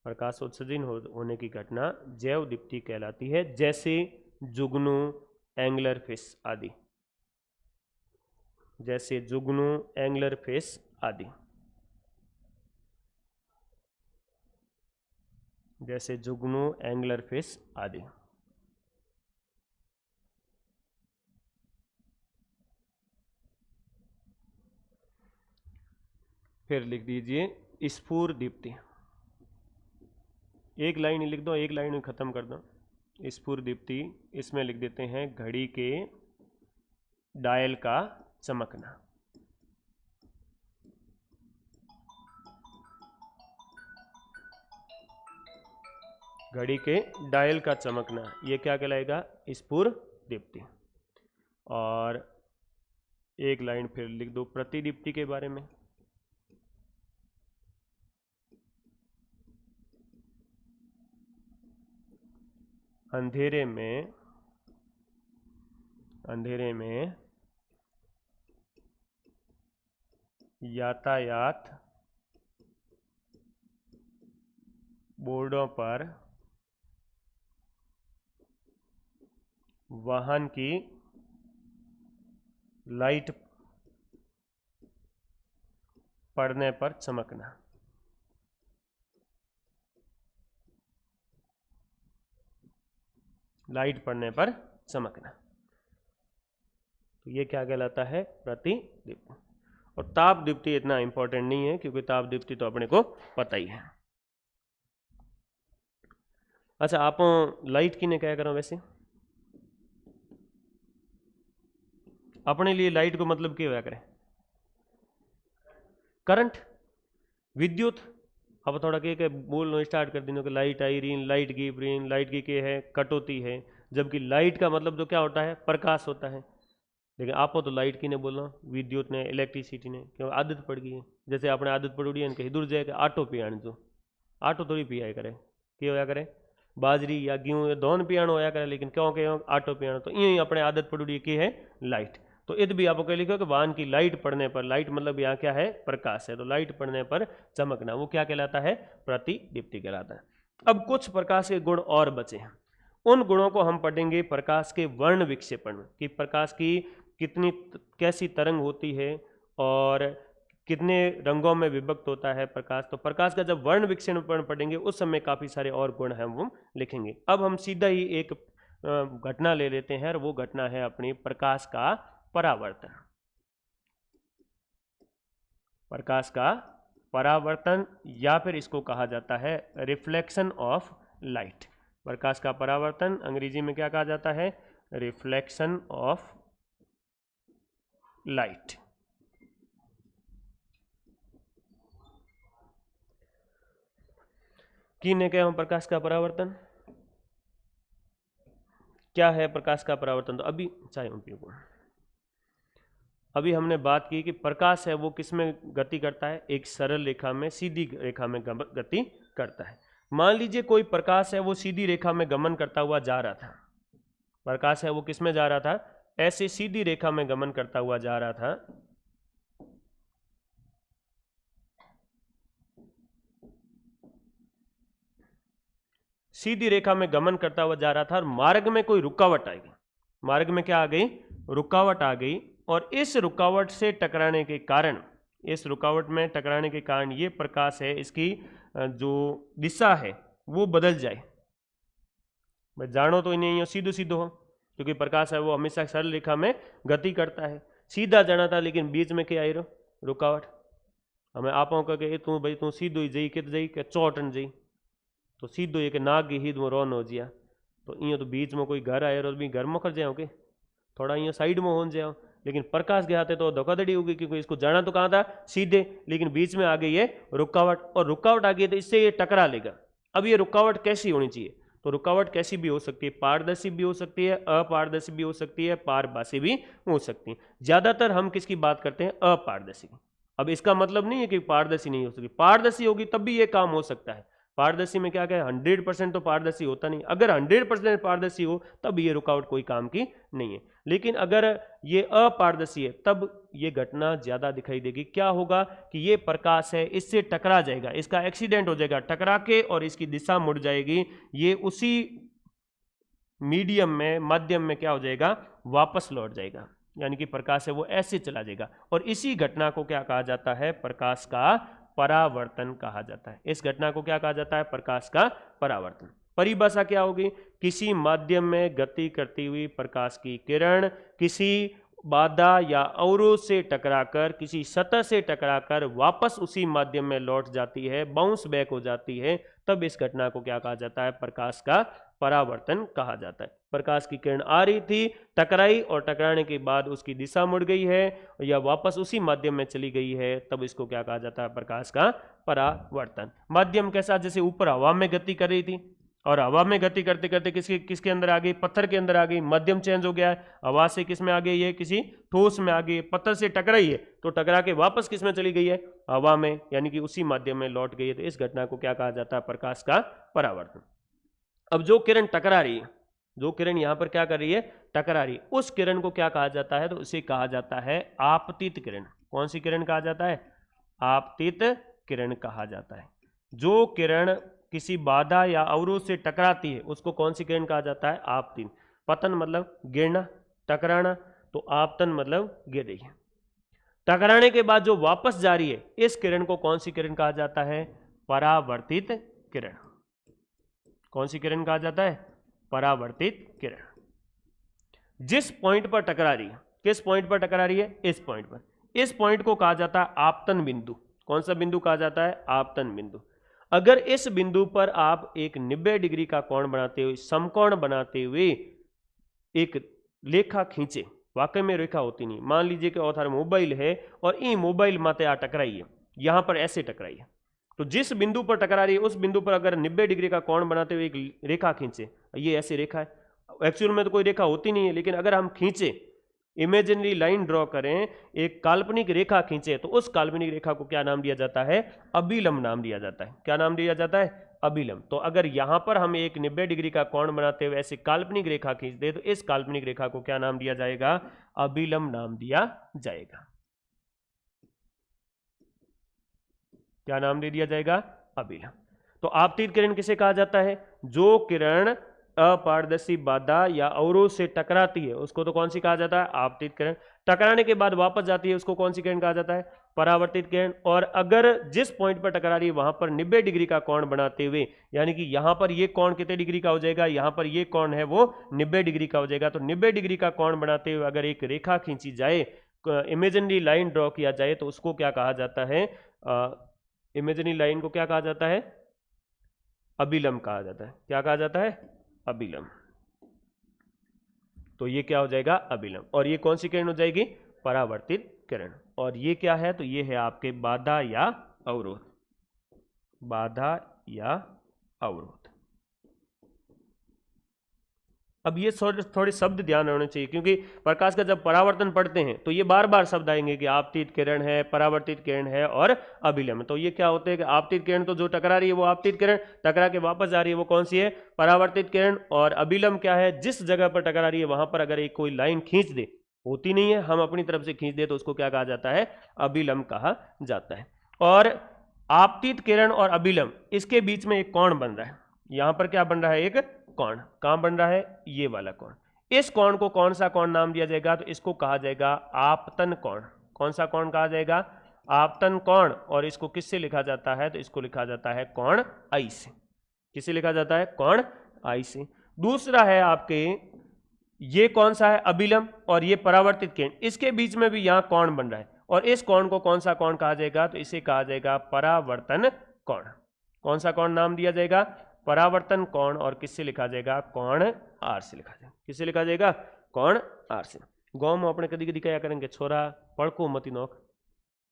प्रकाश उत्सर्जित होने की घटना जैव दीप्ति कहलाती है, जैसे जुगनू, एंगलर फिश आदि। जैसे जुगनू, एंगलर फिश आदि। जैसे जुगनू, एंगलर फिश आदि। फिर लिख दीजिए स्फुर दीप्ति। एक लाइन ही लिख दो, एक लाइन में खत्म कर दो। स्फुर दीप्ति, इसमें लिख देते हैं घड़ी के डायल का चमकना। घड़ी के डायल का चमकना, ये क्या कहलाएगा? स्फुर दीप्ति। और एक लाइन फिर लिख दो प्रतिदीप्ति के बारे में। अंधेरे में यातायात बोर्डों पर वाहन की लाइट पड़ने पर चमकना। लाइट पड़ने पर चमकना, तो ये क्या कहलाता है? प्रतिदीप्ति। और ताप दीप्ति इतना इंपॉर्टेंट नहीं है, क्योंकि ताप दीप्ति तो अपने को पता ही है। अच्छा, आप लाइट की ने क्या करो? वैसे अपने लिए लाइट को मतलब क्या होया करे? करंट, विद्युत। अब थोड़ा के बोलना स्टार्ट कर देने कि लाइट आई रीन, लाइट की रीन, लाइट की के है कटौती है, जबकि लाइट का मतलब तो क्या होता है? प्रकाश होता है। लेकिन आपको तो लाइट की ने बोलना, विद्युत ने, इलेक्ट्रिसिटी ने, क्यों? आदत पड़ गई है। जैसे आपने आदत पड़ी है कहीं दूर जाए आटो पियाण, जो आटो थोड़ी पिया करे, क्या होया करे? बाजरी या गेहूँ दोन पियाण होया करे, लेकिन क्यों क्यों आटो पियाण? तो यूँ ही अपने आदत पड़ी की है लाइट। तो इध भी आपको कह लिखो कि वाहन की लाइट पड़ने पर, लाइट मतलब यहाँ क्या है? प्रकाश है। तो लाइट पड़ने पर चमकना, वो क्या कहलाता है? प्रतिदीप्ति कहलाता है। अब कुछ प्रकाश के गुण और बचे हैं, उन गुणों को हम पढ़ेंगे प्रकाश के वर्ण विक्षेपण में, कि प्रकाश की कितनी कैसी तरंग होती है और कितने रंगों में विभक्त होता है प्रकाश। तो प्रकाश का जब वर्ण विक्षेपण पढ़ेंगे उस समय काफ़ी सारे और गुण हैं वो लिखेंगे। अब हम सीधा ही एक घटना ले लेते हैं, और वो घटना है अपनी प्रकाश का परावर्तन। प्रकाश का परावर्तन, या फिर इसको कहा जाता है रिफ्लेक्शन ऑफ लाइट। प्रकाश का परावर्तन अंग्रेजी में क्या कहा जाता है? Reflection of light. किने कहे हम प्रकाश का परावर्तन? क्या है प्रकाश का परावर्तन? तो अभी चाहे उपयोग, अभी हमने बात की कि प्रकाश है वो किस में गति करता है? एक सरल रेखा में, सीधी रेखा में गति करता है। मान लीजिए कोई प्रकाश है वो सीधी रेखा में गमन करता हुआ जा रहा था। प्रकाश है वो किस में जा रहा था? ऐसे सीधी रेखा में गमन करता हुआ जा रहा था। सीधी रेखा में गमन करता हुआ जा रहा था, और मार्ग में कोई रुकावट आ गई। मार्ग में क्या आ गई? रुकावट आ गई। और इस रुकावट से टकराने के कारण, इस रुकावट में टकराने के कारण ये प्रकाश है, इसकी जो दिशा है वो बदल जाए। भाई जानो तो इन्हें सीधो सीधो हो, क्योंकि प्रकाश है वो हमेशा सरल रेखा में गति करता है। सीधा जाना था, लेकिन बीच में क्या आई रो? रुकावट। हमें आपो कहे तू भाई तू सीधो ही जई, कित जई के चौटन जई, तो सीधो एक नाग की हीद में रोन हो जिया। तो इं तो बीच में कोई घर आए और भी घर में कर जाओ के थोड़ा इं साइड में हो जाओ। लेकिन प्रकाश के हाथे तो धोखाधड़ी होगी, क्योंकि इसको जाना तो कहाँ था? सीधे, लेकिन बीच में आ गई है रुकावट, और रुकावट आ गई तो इससे ये टकरा लेगा। अब ये रुकावट कैसी होनी चाहिए? तो रुकावट कैसी भी हो सकती है, पारदर्शी भी हो सकती है, अपारदर्शी भी हो सकती है, पारभासी भी हो सकती है। ज्यादातर हम किसकी बात करते हैं? अपारदर्शी की। अब इसका मतलब नहीं है कि पारदर्शी नहीं हो सकती, पारदर्शी होगी तब भी ये काम हो सकता है। पारदर्शी में क्या क्या है, 100% तो पारदर्शी होता नहीं, अगर 100% पारदर्शी हो तब ये रुकावट कोई काम की नहीं है। लेकिन अगर ये अपारदर्शी है तब ये घटना ज्यादा दिखाई देगी। क्या होगा कि ये प्रकाश है, इससे टकरा जाएगा, इसका एक्सीडेंट हो जाएगा, टकरा के और इसकी दिशा मुड़ जाएगी, ये उसी मीडियम में, माध्यम में क्या हो जाएगा, वापस लौट जाएगा, यानी कि प्रकाश है वो ऐसे चला जाएगा। और इसी घटना को क्या कहा जाता है, प्रकाश का परावर्तन कहा जाता है। इस घटना को क्या कहा जाता है, प्रकाश का परावर्तन। परिभाषा क्या होगी, किसी माध्यम में गति करती हुई प्रकाश की किरण किसी बाधा या अवरोध से टकराकर, किसी सतह से टकराकर वापस उसी माध्यम में लौट जाती है, बाउंस बैक हो जाती है, तब इस घटना को क्या कहा जाता है, प्रकाश का परावर्तन कहा जाता है। प्रकाश की किरण आ रही थी, टकराई और टकराने के बाद उसकी दिशा मुड़ गई है या वापस उसी माध्यम में चली गई है, तब इसको क्या कहा जाता है, प्रकाश का परावर्तन। माध्यम कैसा, जैसे ऊपर हवा में गति कर रही थी और हवा में गति करते करते किसके अंदर आ गई, पत्थर के अंदर आ गई, माध्यम चेंज हो गया है, हवा से किस में आ गई है, किसी ठोस में आ गई, पत्थर से टकराई है तो टकरा के वापस किस में चली गई है, हवा में, यानी कि उसी माध्यम में लौट गई है। तो इस घटना को क्या कहा जाता है, प्रकाश का परावर्तन। अब जो किरण टकरा रही है, जो किरण यहां पर क्या कर रही है, टकरा रही है, उस किरण को क्या कहा जाता है, तो उसे कहा जाता है आपतित किरण। कौन सी किरण कहा जाता है, आपतित किरण कहा जाता है। जो किरण किसी बाधा या अवरोध से टकराती है उसको कौन सी किरण कहा जाता है, आपतित। पतन मतलब गिरना, टकराना, तो आपतन मतलब गिर रही है। टकराने के बाद जो वापस जा रही है, इस किरण को कौन सी किरण कहा जाता है, परावर्तित किरण। कौन सी किरण कहा जाता है, परावर्तित किरण। जिस पॉइंट पर टकरा रही है, किस पॉइंट पर टकरा रही है, इस पॉइंट पर, इस पॉइंट को कहा जाता है आपतन बिंदु। कौन सा बिंदु कहा जाता है, आपतन बिंदु। अगर इस बिंदु पर आप एक 90 डिग्री का कोण बनाते हुए, समकोण बनाते हुए एक रेखा खींचे, वाकई में रेखा होती नहीं, मान लीजिए कि और मोबाइल है और ई मोबाइल माते आ टकराई है, यहां पर ऐसे टकराई है, तो जिस बिंदु पर टकरा रही है उस बिंदु पर अगर 90 डिग्री का कोण बनाते हुए एक रेखा खींचे, ये ऐसी रेखा है, एक्चुअल में तो कोई रेखा होती नहीं है, लेकिन अगर हम खींचे, इमेजिनरी लाइन ड्रॉ करें, एक काल्पनिक रेखा खींचे, तो उस काल्पनिक रेखा को क्या नाम दिया जाता है, अभिलंब नाम दिया जाता है। क्या नाम दिया जाता है, अभिलंब। तो अगर यहां पर हम एक 90 डिग्री का कोण बनाते हुए ऐसे काल्पनिक रेखा खींच दे, तो इस काल्पनिक रेखा को क्या नाम दिया जाएगा, अभिलंब नाम दिया जाएगा। क्या नाम दे दिया जाएगा, अभिलंब। तो आपतित किरण किसे कहा जाता है, जो किरण अपारदर्शी बाधा या अवरोध से टकराती है उसको तो कौन सी कहा जाता है, आपतित किरण। टकराने के बाद वापस जाती है उसको कौन सी किरण कहा जाता है, परावर्तित किरण। और अगर जिस पॉइंट पर टकरा रही है वहां पर 90 डिग्री का कोण बनाते हुए, यानी कि यहां पर ये कोण कितने डिग्री का हो जाएगा, यहां पर ये कोण है वो 90 डिग्री का हो जाएगा। तो 90 डिग्री का कोण बनाते हुए अगर एक रेखा खींची जाए, इमेजिनरी लाइन ड्रॉ किया जाए, तो उसको क्या कहा जाता है, इमेजिनरी लाइन को क्या कहा जाता है, अभिलंब कहा जाता है। क्या कहा जाता है, अभिलंब। तो ये क्या हो जाएगा, अभिलंब। और ये कौन सी किरण हो जाएगी, परावर्तित किरण। और ये क्या है, तो ये है आपके बाधा या अवरोध, बाधा या अवरोध। अब ये थोड़े शब्द ध्यान होने चाहिए, क्योंकि प्रकाश का जब परावर्तन पढ़ते हैं तो ये बार बार शब्द आएंगे कि आपतित किरण है, परावर्तित किरण है और अभिलंब। तो ये क्या होते हैं कि आपतित किरण तो जो टकरा रही है वो आपतित किरण, टकरा के वापस जा रही है वो कौन सी है, परावर्तित किरण। और अभिलंब क्या है, जिस जगह पर टकरा रही है वहां पर अगर एक कोई लाइन खींच दे, होती नहीं है, हम अपनी तरफ से खींच दे, तो उसको क्या कहा जाता है, अभिलंब कहा जाता है। और आपतित किरण और अभिलंब, इसके बीच में एक कोण बन रहा है, यहां पर क्या बन रहा है, एक कोण। कहां बन रहा है, ये वाला कोण। इस कोण को कौन सा कोण नाम दिया जाएगा, तो इसको कहा जाएगा आपतन कोण। कौन सा कोण कहा जाएगा, आपतन कोण। और इसको किससे लिखा जाता है, तो इसको लिखा जाता है कोण आई से। किससे लिखा जाता है, कोण आई से। दूसरा है आपके, ये कौन सा है, अभिलंब, और ये परावर्तित किरण, इसके बीच में भी यहां कोण बन रहा है, और इस कोण को कौन सा कोण कहा जाएगा, तो इसे कहा जाएगा परावर्तन कोण। कौन सा कोण नाम दिया जाएगा, परावर्तन कोण। और किससे लिखा जाएगा, कोण आर से लिखा जाएगा। किससे लिखा जाएगा, कोण आर से। गांव में अपने कदी कदी क्या करेंगे, छोरा पड़को मती नोक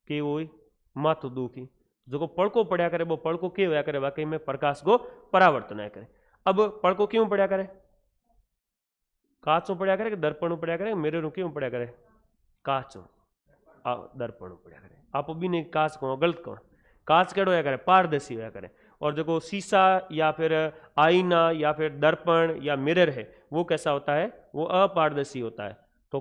के हुई माथु दुखी, जो पड़को पढ़या करे वो पड़को के होया करे, वाकई में प्रकाश को परावर्तन आया करे। अब पड़को क्यों पढ़या करे, काचो पढ़या करे कि दर्पण पढ़या करे, मेरे क्यों पढ़या करे, काचो। दर्पण पड़ा करे। आप भी नहीं कांच को गलत कहो, कांच केड़ो होया करे पारदर्शी होया करे। और जो शीशा या फिर आईना या फिर दर्पण या मिरर है वो कैसा होता है, वो अपारदर्शी होता है। तो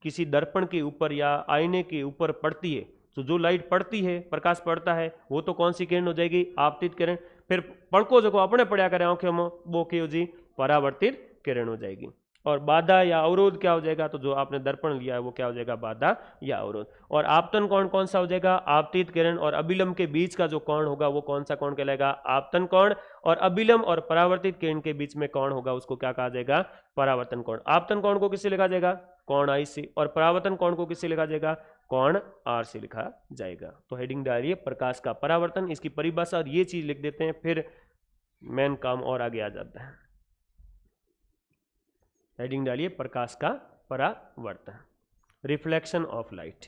किसी दर्पण के ऊपर या आईने के ऊपर पड़ती है तो जो लाइट पड़ती है, प्रकाश पड़ता है, वो तो कौन सी किरण हो जाएगी, आपतित किरण। फिर पड़को जो अपने पड़ा करे आंखों में वो की हो जी, परावर्तित किरण हो जाएगी। और बाधा या अवरोध क्या हो जाएगा, तो जो आपने दर्पण लिया है वो क्या हो जाएगा, बाधा या अवरोध। और आपतन कोण कौन सा हो जाएगा, आपतित किरण और अभिलंब के बीच का जो कोण होगा वो कौन सा कोण कहलाएगा, आपतन कोण। और अभिलंब और परावर्तित किरण के बीच में कोण होगा उसको क्या कहा जाएगा, परावर्तन कोण। आपतन कोण को किससे लिखा जाएगा, कोण आई से, और परावर्तन कोण को किससे लिखा जाएगा, कोण आर से लिखा जाएगा। तो हेडिंग डाल रही है प्रकाश का परावर्तन, इसकी परिभाषा और ये चीज लिख देते हैं, फिर मेन काम और आगे आ जाता है। हेडिंग डालिए प्रकाश का परावर्तन, रिफ्लेक्शन ऑफ लाइट।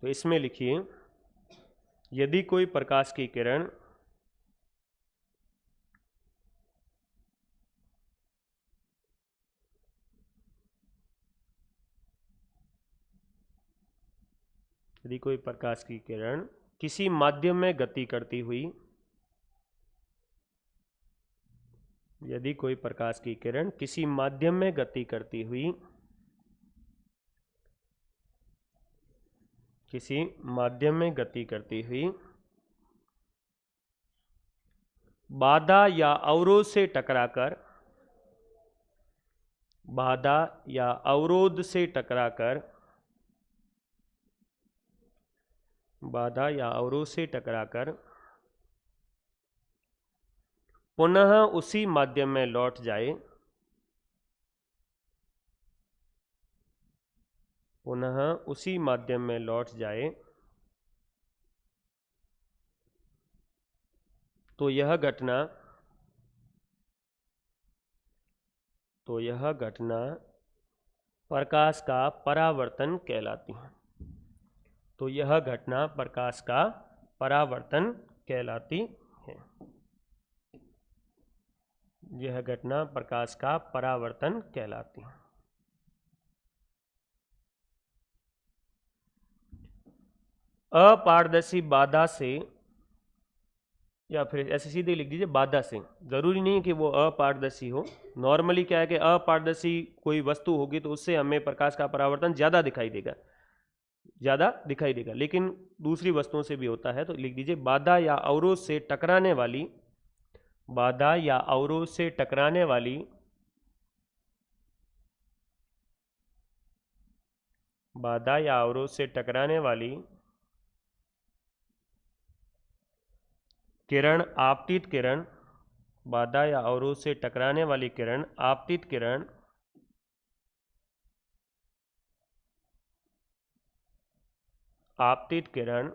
तो इसमें लिखिए, यदि कोई प्रकाश की किरण यदि कोई प्रकाश की किरण किसी माध्यम में गति करती हुई, यदि कोई प्रकाश की किरण किसी माध्यम में गति करती हुई, किसी माध्यम में गति करती हुई बाधा या अवरोध से टकराकर, बाधा या अवरोध से टकराकर, बाधा या अवरोध से टकराकर पुनः उसी माध्यम में लौट जाए, पुनः उसी माध्यम में लौट जाए, तो यह घटना, तो यह घटना प्रकाश का परावर्तन कहलाती है। तो यह घटना प्रकाश का परावर्तन कहलाती है। यह घटना प्रकाश का परावर्तन कहलाती है। अपारदर्शी बाधा से, या फिर ऐसे सीधे लिख दीजिए बाधा से, जरूरी नहीं कि वो अपारदर्शी हो। नॉर्मली क्या है कि अपारदर्शी कोई वस्तु होगी तो उससे हमें प्रकाश का परावर्तन ज्यादा दिखाई देगा, ज्यादा दिखाई देगा, लेकिन दूसरी वस्तुओं से भी होता है। तो लिख दीजिए बाधा या अवरोध से टकराने वाली, बाधा या अवरोध से टकराने वाली, बाधा या अवरोध से टकराने वाली किरण आपतित किरण, बाधा या अवरोध से टकराने वाली किरण आपतित किरण, आपतित किरण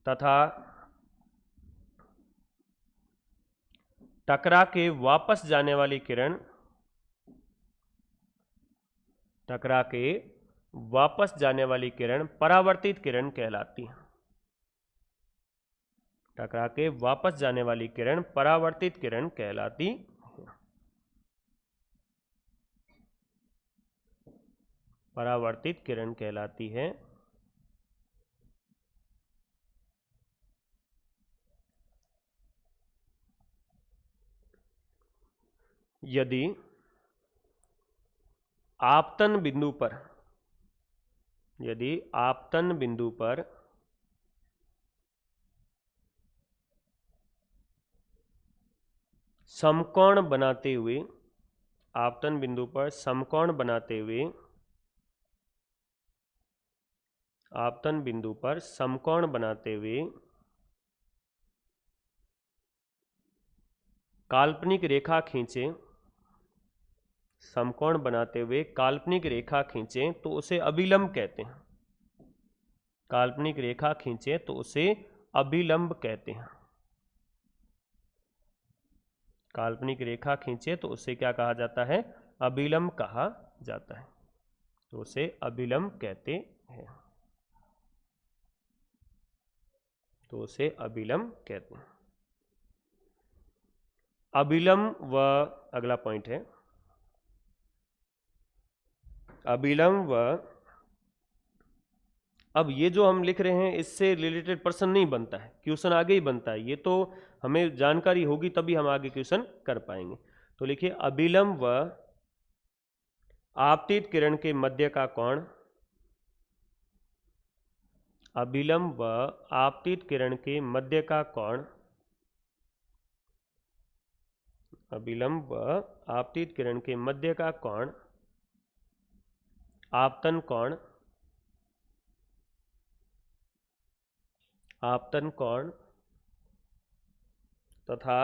तथा टकरा के वापस जाने वाली किरण, टकरा के वापस जाने वाली किरण परावर्तित किरण कहलाती है। टकरा के वापस जाने वाली किरण परावर्तित किरण कहलाती है। परावर्तित किरण कहलाती है। यदि आपतन बिंदु पर, यदि आपतन बिंदु पर समकोण बनाते हुए, आपतन बिंदु पर समकोण बनाते हुए, आपतन बिंदु पर समकोण बनाते हुए काल्पनिक रेखा खींचे, समकोण बनाते हुए काल्पनिक रेखा खींचे तो उसे अभिलंब कहते हैं। काल्पनिक रेखा खींचे तो उसे अभिलंब कहते हैं। काल्पनिक रेखा खींचे तो उसे क्या कहा जाता है, अभिलंब कहा जाता है। तो उसे अभिलंब कहते हैं, तो उसे अभिलंब कहते हैं। अभिलंब व अगला पॉइंट है, अभिलंब व, अब ये जो हम लिख रहे हैं इससे रिलेटेड प्रश्न नहीं बनता है, क्वेश्चन आगे ही बनता है। ये तो हमें जानकारी होगी तभी हम आगे क्वेश्चन कर पाएंगे। तो लिखिए अभिलंब व आपतित किरण के मध्य का कोण, अभिलंब व आपतित किरण के मध्य का कोण, अभिलंब व आपतित किरण के मध्य का कोण आपतन कोण, आपतन कोण तथा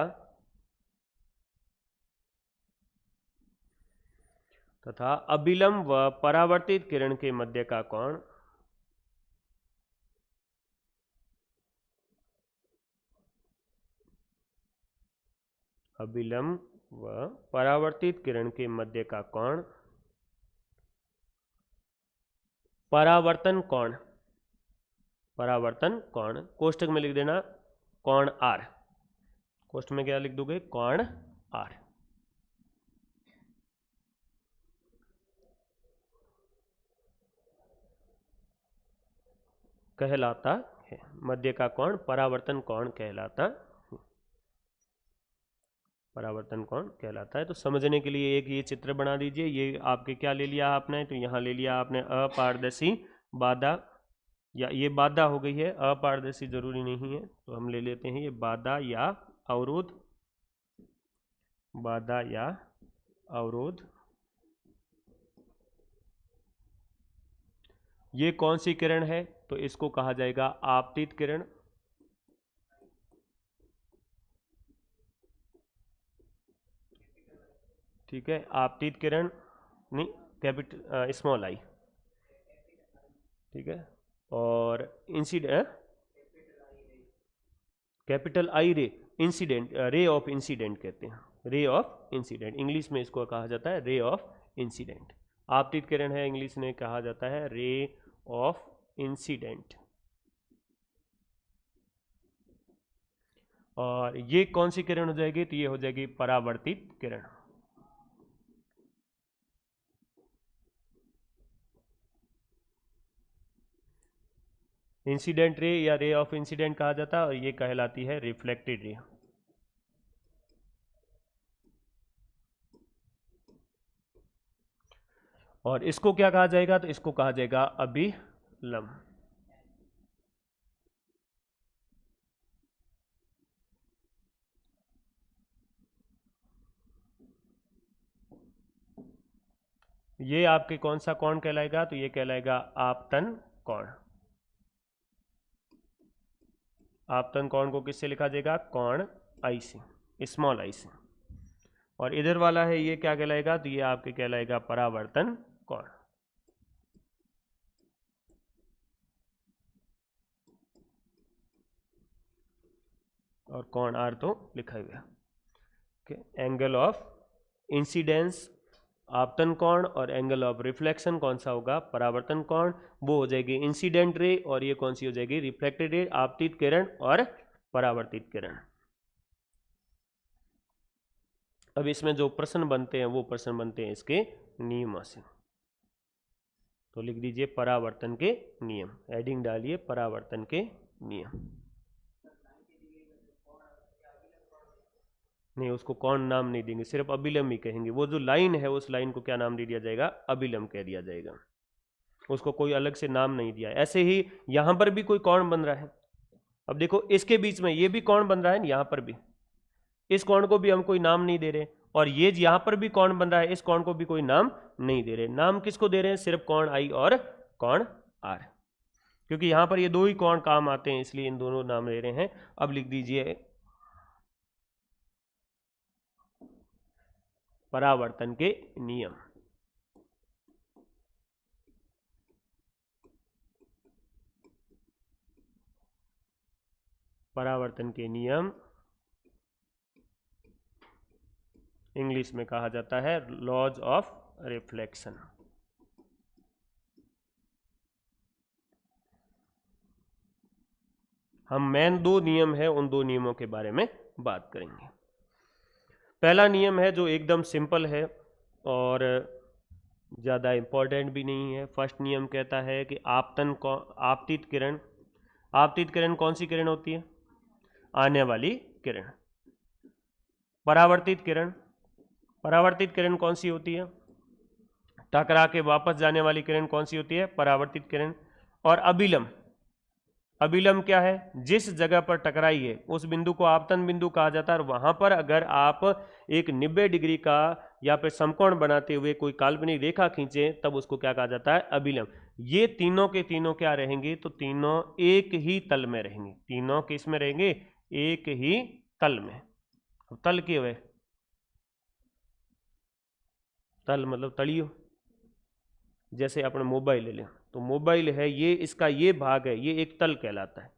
अभिलंब व परावर्तित किरण के मध्य का कोण, अभिलंब व परावर्तित किरण के मध्य का कोण परावर्तन कोण, परावर्तन कोण, कोष्टक में लिख देना कोण आर, कोष्टक में क्या लिख दोगे, कोण आर। कहलाता है, मध्य का कोण परावर्तन कोण कहलाता, परावर्तन कोण कहलाता है। तो समझने के लिए एक ये चित्र बना दीजिए। ये आपके क्या ले लिया आपने, तो यहाँ ले लिया आपने अपारदर्शी बाधा, या ये बाधा हो गई है, अपारदर्शी जरूरी नहीं है, तो हम ले लेते हैं ये बाधा या अवरोध, बाधा या अवरोध। ये कौन सी किरण है, तो इसको कहा जाएगा आपतित किरण, ठीक है, आपतित किरण नहीं, कैपिटल स्मॉल आई, ठीक है। और इंसिडेंट, कैपिटल आई रे, इंसिडेंट, रे ऑफ इंसिडेंट कहते हैं, रे ऑफ इंसिडेंट, इंग्लिश में इसको कहा जाता है रे ऑफ इंसिडेंट। आपतित किरण है, इंग्लिश में कहा जाता है रे ऑफ इंसिडेंट। और ये कौन सी किरण हो जाएगी, तो ये हो जाएगी परावर्तित किरण, इंसिडेंट रे या रे ऑफ इंसिडेंट कहा जाता है, और ये कहलाती है रिफ्लेक्टेड रे। और इसको क्या कहा जाएगा, तो इसको कहा जाएगा अभिलंब। ये आपके कौन सा कोण कहलाएगा, तो ये कहलाएगा आपतन कोण। आपतन कोण को किससे लिखा जाएगा, कोण आई से, स्मॉल आई से। और इधर वाला है ये क्या कहलाएगा, तो ये आपके कहलाएगा परावर्तन कोण। और कोण आर तो लिखा हुआ है। एंगल ऑफ इंसिडेंस आपतन कोण, और एंगल ऑफ रिफ्लेक्शन कौन सा होगा, परावर्तन कोण, वो हो जाएगी इंसिडेंट रे, और ये कौन सी हो जाएगी, रिफ्लेक्टेड रे, आपतित किरण और परावर्तित किरण। अब इसमें जो प्रश्न बनते हैं वो प्रश्न बनते हैं इसके नियमों से। तो लिख दीजिए परावर्तन के नियम, हेडिंग डालिए परावर्तन के नियम। नहीं, उसको कौन नाम नहीं देंगे, सिर्फ अभिलंब ही कहेंगे। वो जो लाइन है उस लाइन को क्या नाम दे दिया जाएगा, अभिलंब कह दिया जाएगा, उसको कोई अलग से नाम नहीं दिया। ऐसे ही यहां पर भी कोई कोण बन रहा है, अब देखो इसके बीच में ये भी कोण बन रहा है, यहां पर भी, इस कोण को भी हम कोई नाम नहीं दे रहे, और ये यहां पर भी कोण बन रहा है, इस कोण को भी कोई नाम नहीं दे रहे। नाम किसको दे रहे हैं, सिर्फ कोण आई और कोण आर, क्योंकि यहां पर ये दो ही कोण काम आते हैं, इसलिए इन दोनों नाम ले रहे हैं। अब लिख दीजिए परावर्तन के नियम। परावर्तन के नियम इंग्लिश में कहा जाता है लॉज ऑफ रिफ्लेक्शन। हम मेन 2 नियम है, उन 2 नियमों के बारे में बात करेंगे। पहला नियम है जो एकदम सिंपल है और ज़्यादा इम्पोर्टेंट भी नहीं है। फर्स्ट नियम कहता है कि आपतित किरण कौन सी किरण होती है? आने वाली किरण। परावर्तित किरण कौन सी होती है? टकरा के वापस जाने वाली किरण कौन सी होती है? परावर्तित किरण। और अभिलंब क्या है? जिस जगह पर टकराई है उस बिंदु को आपतन बिंदु कहा जाता है, और वहां पर अगर आप एक 90 डिग्री का या फिर समकोण बनाते हुए कोई काल्पनिक रेखा खींचे तब उसको क्या कहा जाता है? अभिलंब। ये तीनों के तीनों क्या रहेंगे? तो तीनों एक ही तल में रहेंगे। तीनों किस में रहेंगे? एक ही तल में। तल के हुए, तल मतलब तलियो। जैसे अपने मोबाइल ले लें तो मोबाइल है, ये इसका ये भाग है, ये एक तल कहलाता है।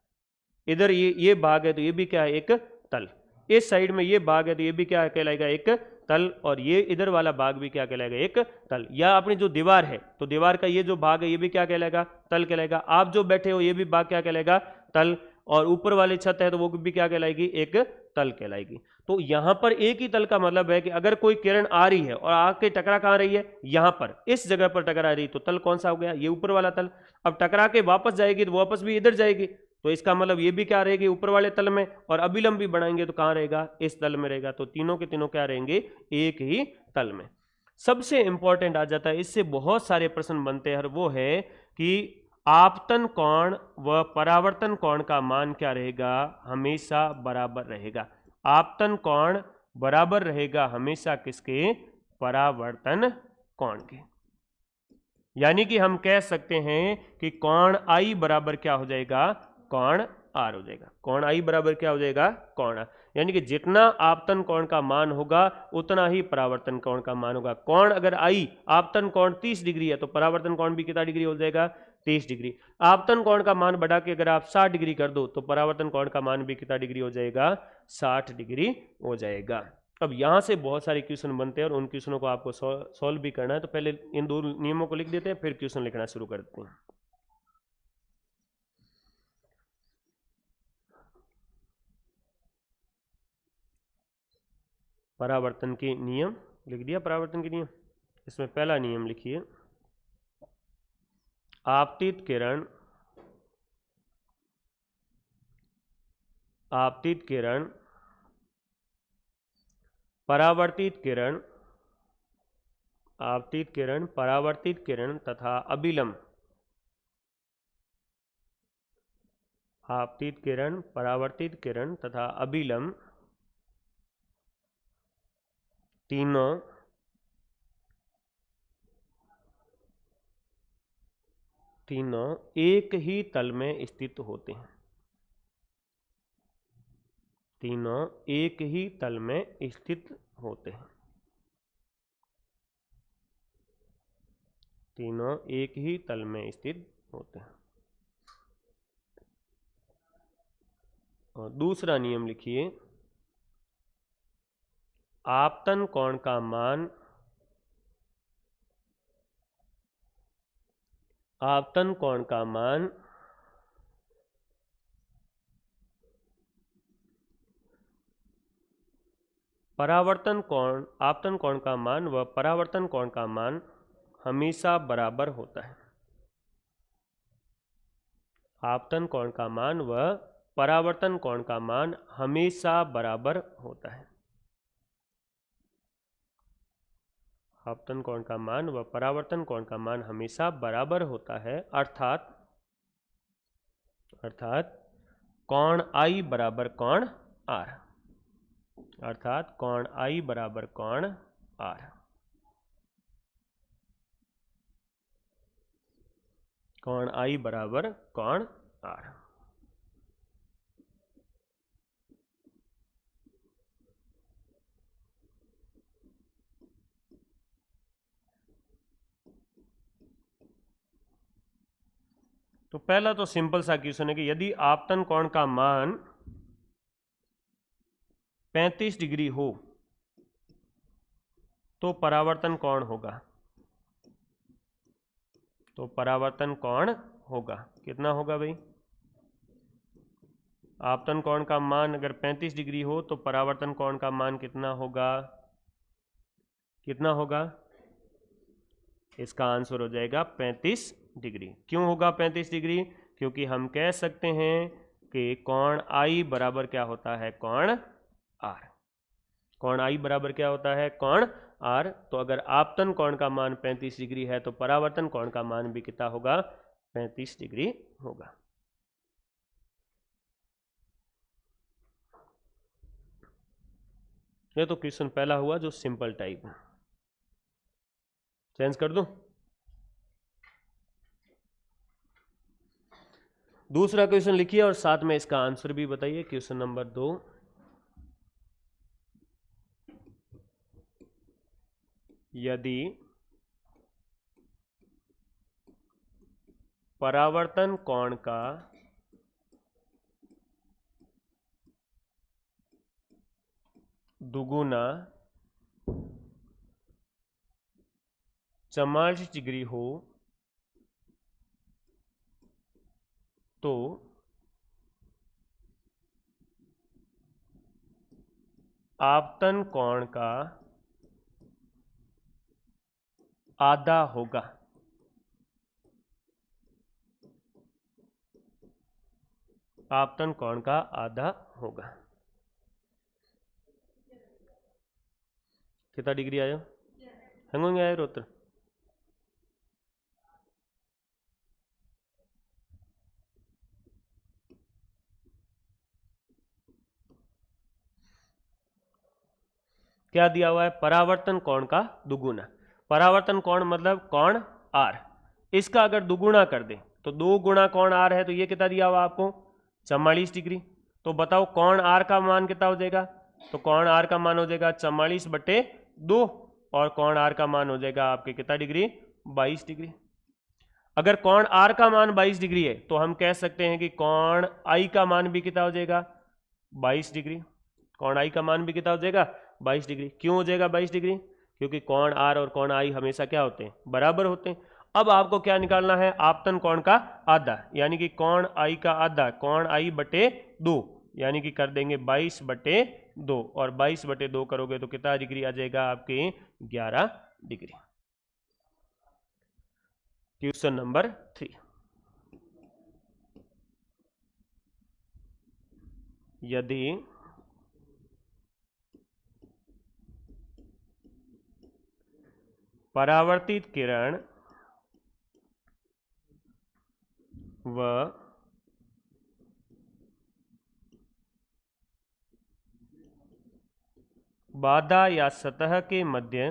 इधर ये भाग है तो ये भी क्या है? एक तल। इस साइड में ये भाग है तो ये भी क्या कहलाएगा? एक तल। और ये इधर वाला भाग भी क्या कहलाएगा? एक तल। या अपनी जो दीवार है तो दीवार का ये जो भाग है ये भी क्या कहलाएगा? तल कहलाएगा। आप जो बैठे हो ये भी भाग क्या कहलाएगा? तल। और ऊपर वाली छत है तो वो भी क्या कहलाएगी? एक तल कहलाएगी। तो यहां पर एक ही तल का मतलब है कि अगर कोई किरण आ रही है और आके टकरा कहां रही है? यहां पर, इस जगह पर टकरा रही, तो तल कौन सा हो गया? ये ऊपर वाला तल। अब टकरा के वापस जाएगी तो वापस भी इधर जाएगी, तो इसका मतलब ये भी क्या रहेगी? ऊपर वाले तल में। और अभिलंब भी बनाएंगे तो कहां रहेगा? इस तल में रहेगा। तो तीनों के तीनों क्या रहेंगे? एक ही तल में। सबसे इंपॉर्टेंट आ जाता है, इससे बहुत सारे प्रश्न बनते हैं, और वो है कि आपतन कोण व परावर्तन कोण का मान क्या रहेगा? हमेशा बराबर रहेगा। आपतन कोण बराबर रहेगा हमेशा किसके? परावर्तन कोण के। यानी कि हम कह सकते हैं कि कोण आई बराबर क्या हो जाएगा? कोण आर हो जाएगा। कोण आई बराबर क्या हो जाएगा? कोण आर। यानी कि जितना आपतन कोण का मान होगा उतना ही परावर्तन कोण का मान होगा। कोण अगर आई, आपतन कोण 30 डिग्री है तो परावर्तन कोण भी कितना डिग्री हो जाएगा? 30 डिग्री। आपतन कोण का मान बढ़ा के अगर आप 60 डिग्री कर दो तो परावर्तन कोण का मान भी कितना डिग्री हो जाएगा? 60 डिग्री हो जाएगा। अब यहां से बहुत सारे क्वेश्चन बनते हैं और उन क्वेश्चनों को आपको सॉल्व भी करना है। तो पहले इन 2 नियमों को लिख देते हैं, फिर क्वेश्चन लिखना शुरू करते हैं। परावर्तन के नियम लिख दिया। परावर्तन के नियम, इसमें पहला नियम लिखिए, आपतित किरण परावर्तित किरण परावर्तित किरण तथा अभिलंब, आपतित किरण, परावर्तित किरण तथा अभिलंब तीनों एक ही तल में स्थित होते हैं। तीनों एक ही तल में स्थित होते हैं। तीनों एक ही तल में स्थित होते हैं। और दूसरा नियम लिखिए, आपतन कोण का मान आपतन कोण का मान व परावर्तन कोण का मान हमेशा बराबर होता है। आपतन कोण का मान व परावर्तन कोण का मान हमेशा बराबर होता है। आपतन कोण का मान व परावर्तन कोण का मान हमेशा बराबर होता है, अर्थात कोण आई बराबर कोण आर। अर्थात कोण आई बराबर कोण आर। कोण आई बराबर कोण आर। तो पहला तो सिंपल सा क्वेश्चन है कि यदि आपतन कोण का मान 35 डिग्री हो तो परावर्तन कोण होगा। तो परावर्तन कोण होगा कितना होगा भाई? आपतन कोण का मान अगर 35 डिग्री हो तो परावर्तन कोण का मान कितना होगा? कितना होगा? इसका आंसर हो जाएगा 35 डिग्री। क्यों होगा 35 डिग्री? क्योंकि हम कह सकते हैं कि कोण आई बराबर क्या होता है? कोण आर। कोण आई बराबर क्या होता है? कोण आर। तो अगर आपतन कोण का मान 35 डिग्री है तो परावर्तन कोण का मान भी कितना होगा? 35 डिग्री होगा। ये तो क्वेश्चन पहला हुआ जो सिंपल टाइप। चेंज कर दूं? दूसरा क्वेश्चन लिखिए और साथ में इसका आंसर भी बताइए। क्वेश्चन नंबर 2, यदि परावर्तन कोण का दुगुना 44 डिग्री हो तो आपतन कोण का आधा होगा। आपतन कोण का आधा होगा। कितना डिग्री आयो? हेंगोंगे आयो रोत्र? क्या दिया हुआ है? परावर्तन कोण का दुगुना। परावर्तन कोण मतलब कोण आर, इसका अगर दुगुना कर दे तो 2 गुणा कोण आर है, तो ये कितना दिया हुआ आपको? 44 डिग्री। तो बताओ कोण आर का मान कितना हो जाएगा? तो कोण आर का मान हो जाएगा 44/2 और कोण आर का मान हो जाएगा आपके कितना डिग्री? 22 डिग्री। अगर कोण आर का मान 22 डिग्री है तो हम कह सकते हैं कि कोण आई का मान भी कितना हो जाएगा? 22 डिग्री। कोण आई का मान भी कितना हो जाएगा? 22 डिग्री। क्यों हो जाएगा 22 डिग्री? क्योंकि कोण आर और कोण आई हमेशा क्या होते हैं? बराबर होते हैं। अब आपको क्या निकालना है? आपतन कोण का आधा, यानी कि कोण आई का आधा, कोण आई बटे 2, यानी कि कर देंगे 22/2 और 22/2 करोगे तो कितना डिग्री आ जाएगा आपके? 11 डिग्री। क्वेश्चन नंबर 3, यदि परावर्तित किरण व बाधा या सतह के मध्य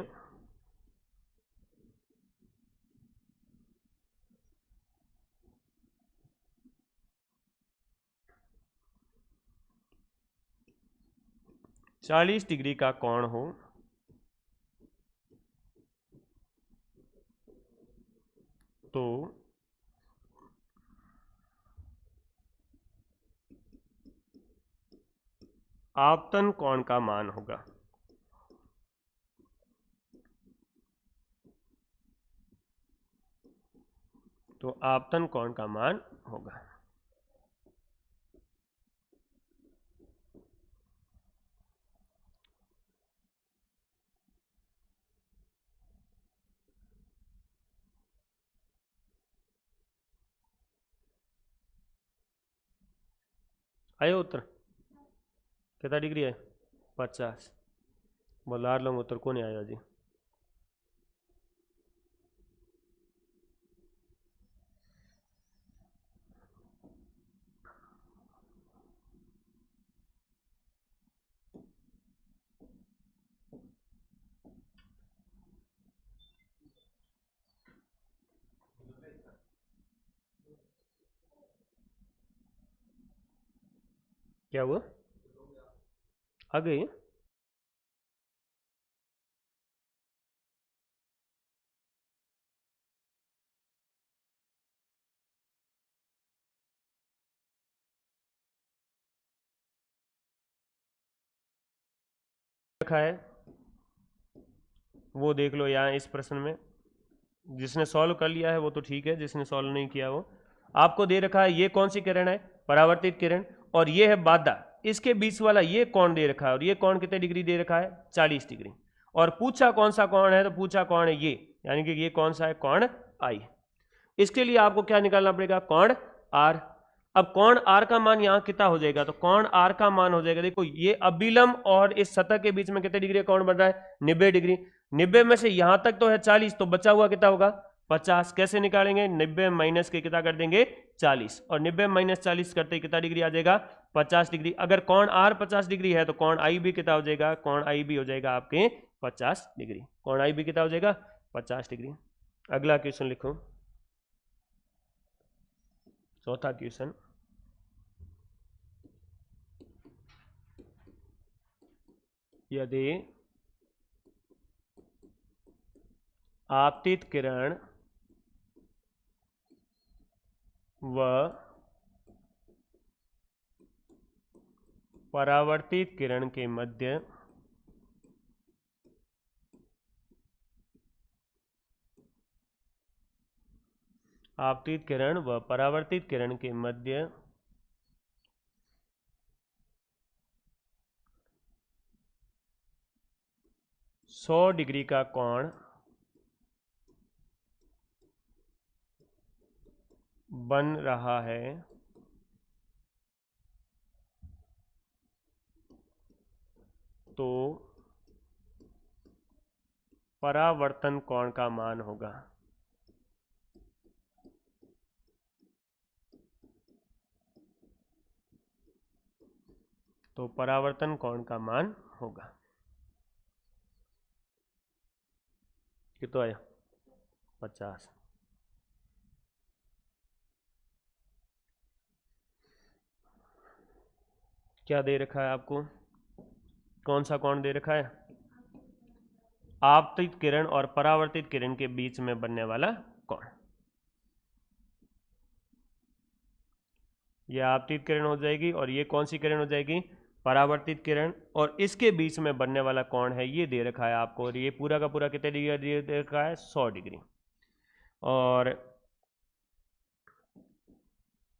चालीस डिग्री का कोण हो तो आपतन कोण का मान होगा। तो आपतन कोण का मान होगा। आयो उत्तर? कितना डिग्री है? 50। बोलार लोग उत्तर को नहीं आया जी। क्या हुआ? आ गई? रखा है वो देख लो यहाँ इस प्रश्न में। जिसने सॉल्व कर लिया है वो तो ठीक है, जिसने सॉल्व नहीं किया वो। आपको दे रखा है ये कौन सी किरण है? परावर्तित किरण। और ये है बाधा, इसके बीच वाला ये कोण दे रखा है, और ये कोण कितने डिग्री दे रखा है 40 डिग्री। और पूछा कौन सा कोण है, तो पूछा कोण है ये, यानी कि ये कौन सा है, कोण आई। इसके लिए आपको क्या निकालना पड़ेगा, कोण आर। अब कोण आर का मान यहां कितना हो जाएगा, तो कोण आर का मान हो जाएगा, देखो ये अभिलंब और इस सतह के बीच में कितने डिग्री कोण बन रहा है, 90 डिग्री। 90 में से यहां तक तो है 40, तो बचा हुआ कितना होगा 50। कैसे निकालेंगे, 90 माइनस के कितना कर देंगे 40, और 90 माइनस 40 करते कितना डिग्री आ जाएगा 50 डिग्री। अगर कोण आर 50 डिग्री है तो कोण आई भी कितना हो जाएगा, कोण आई भी हो जाएगा आपके 50 डिग्री। कोण आई भी कितना हो जाएगा 50 डिग्री। अगला क्वेश्चन लिखो, चौथा क्वेश्चन। यदि आपतित किरण व परावर्तित किरण के मध्य आपतित किरण व परावर्तित किरण के मध्य 100 डिग्री का कोण बन रहा है, तो परावर्तन कोण का मान होगा। तो परावर्तन कोण का मान होगा कितना आया 50। क्या दे रखा है आपको, कौन सा कोण दे रखा है, आपतित किरण और परावर्तित किरण के बीच में बनने वाला कोण। यह आपतित किरण हो जाएगी, और ये कौन सी किरण हो जाएगी, परावर्तित किरण, और इसके बीच में बनने वाला कोण है ये दे रखा है आपको, और ये पूरा का पूरा कितने डिग्री दे रखा है 100 डिग्री। और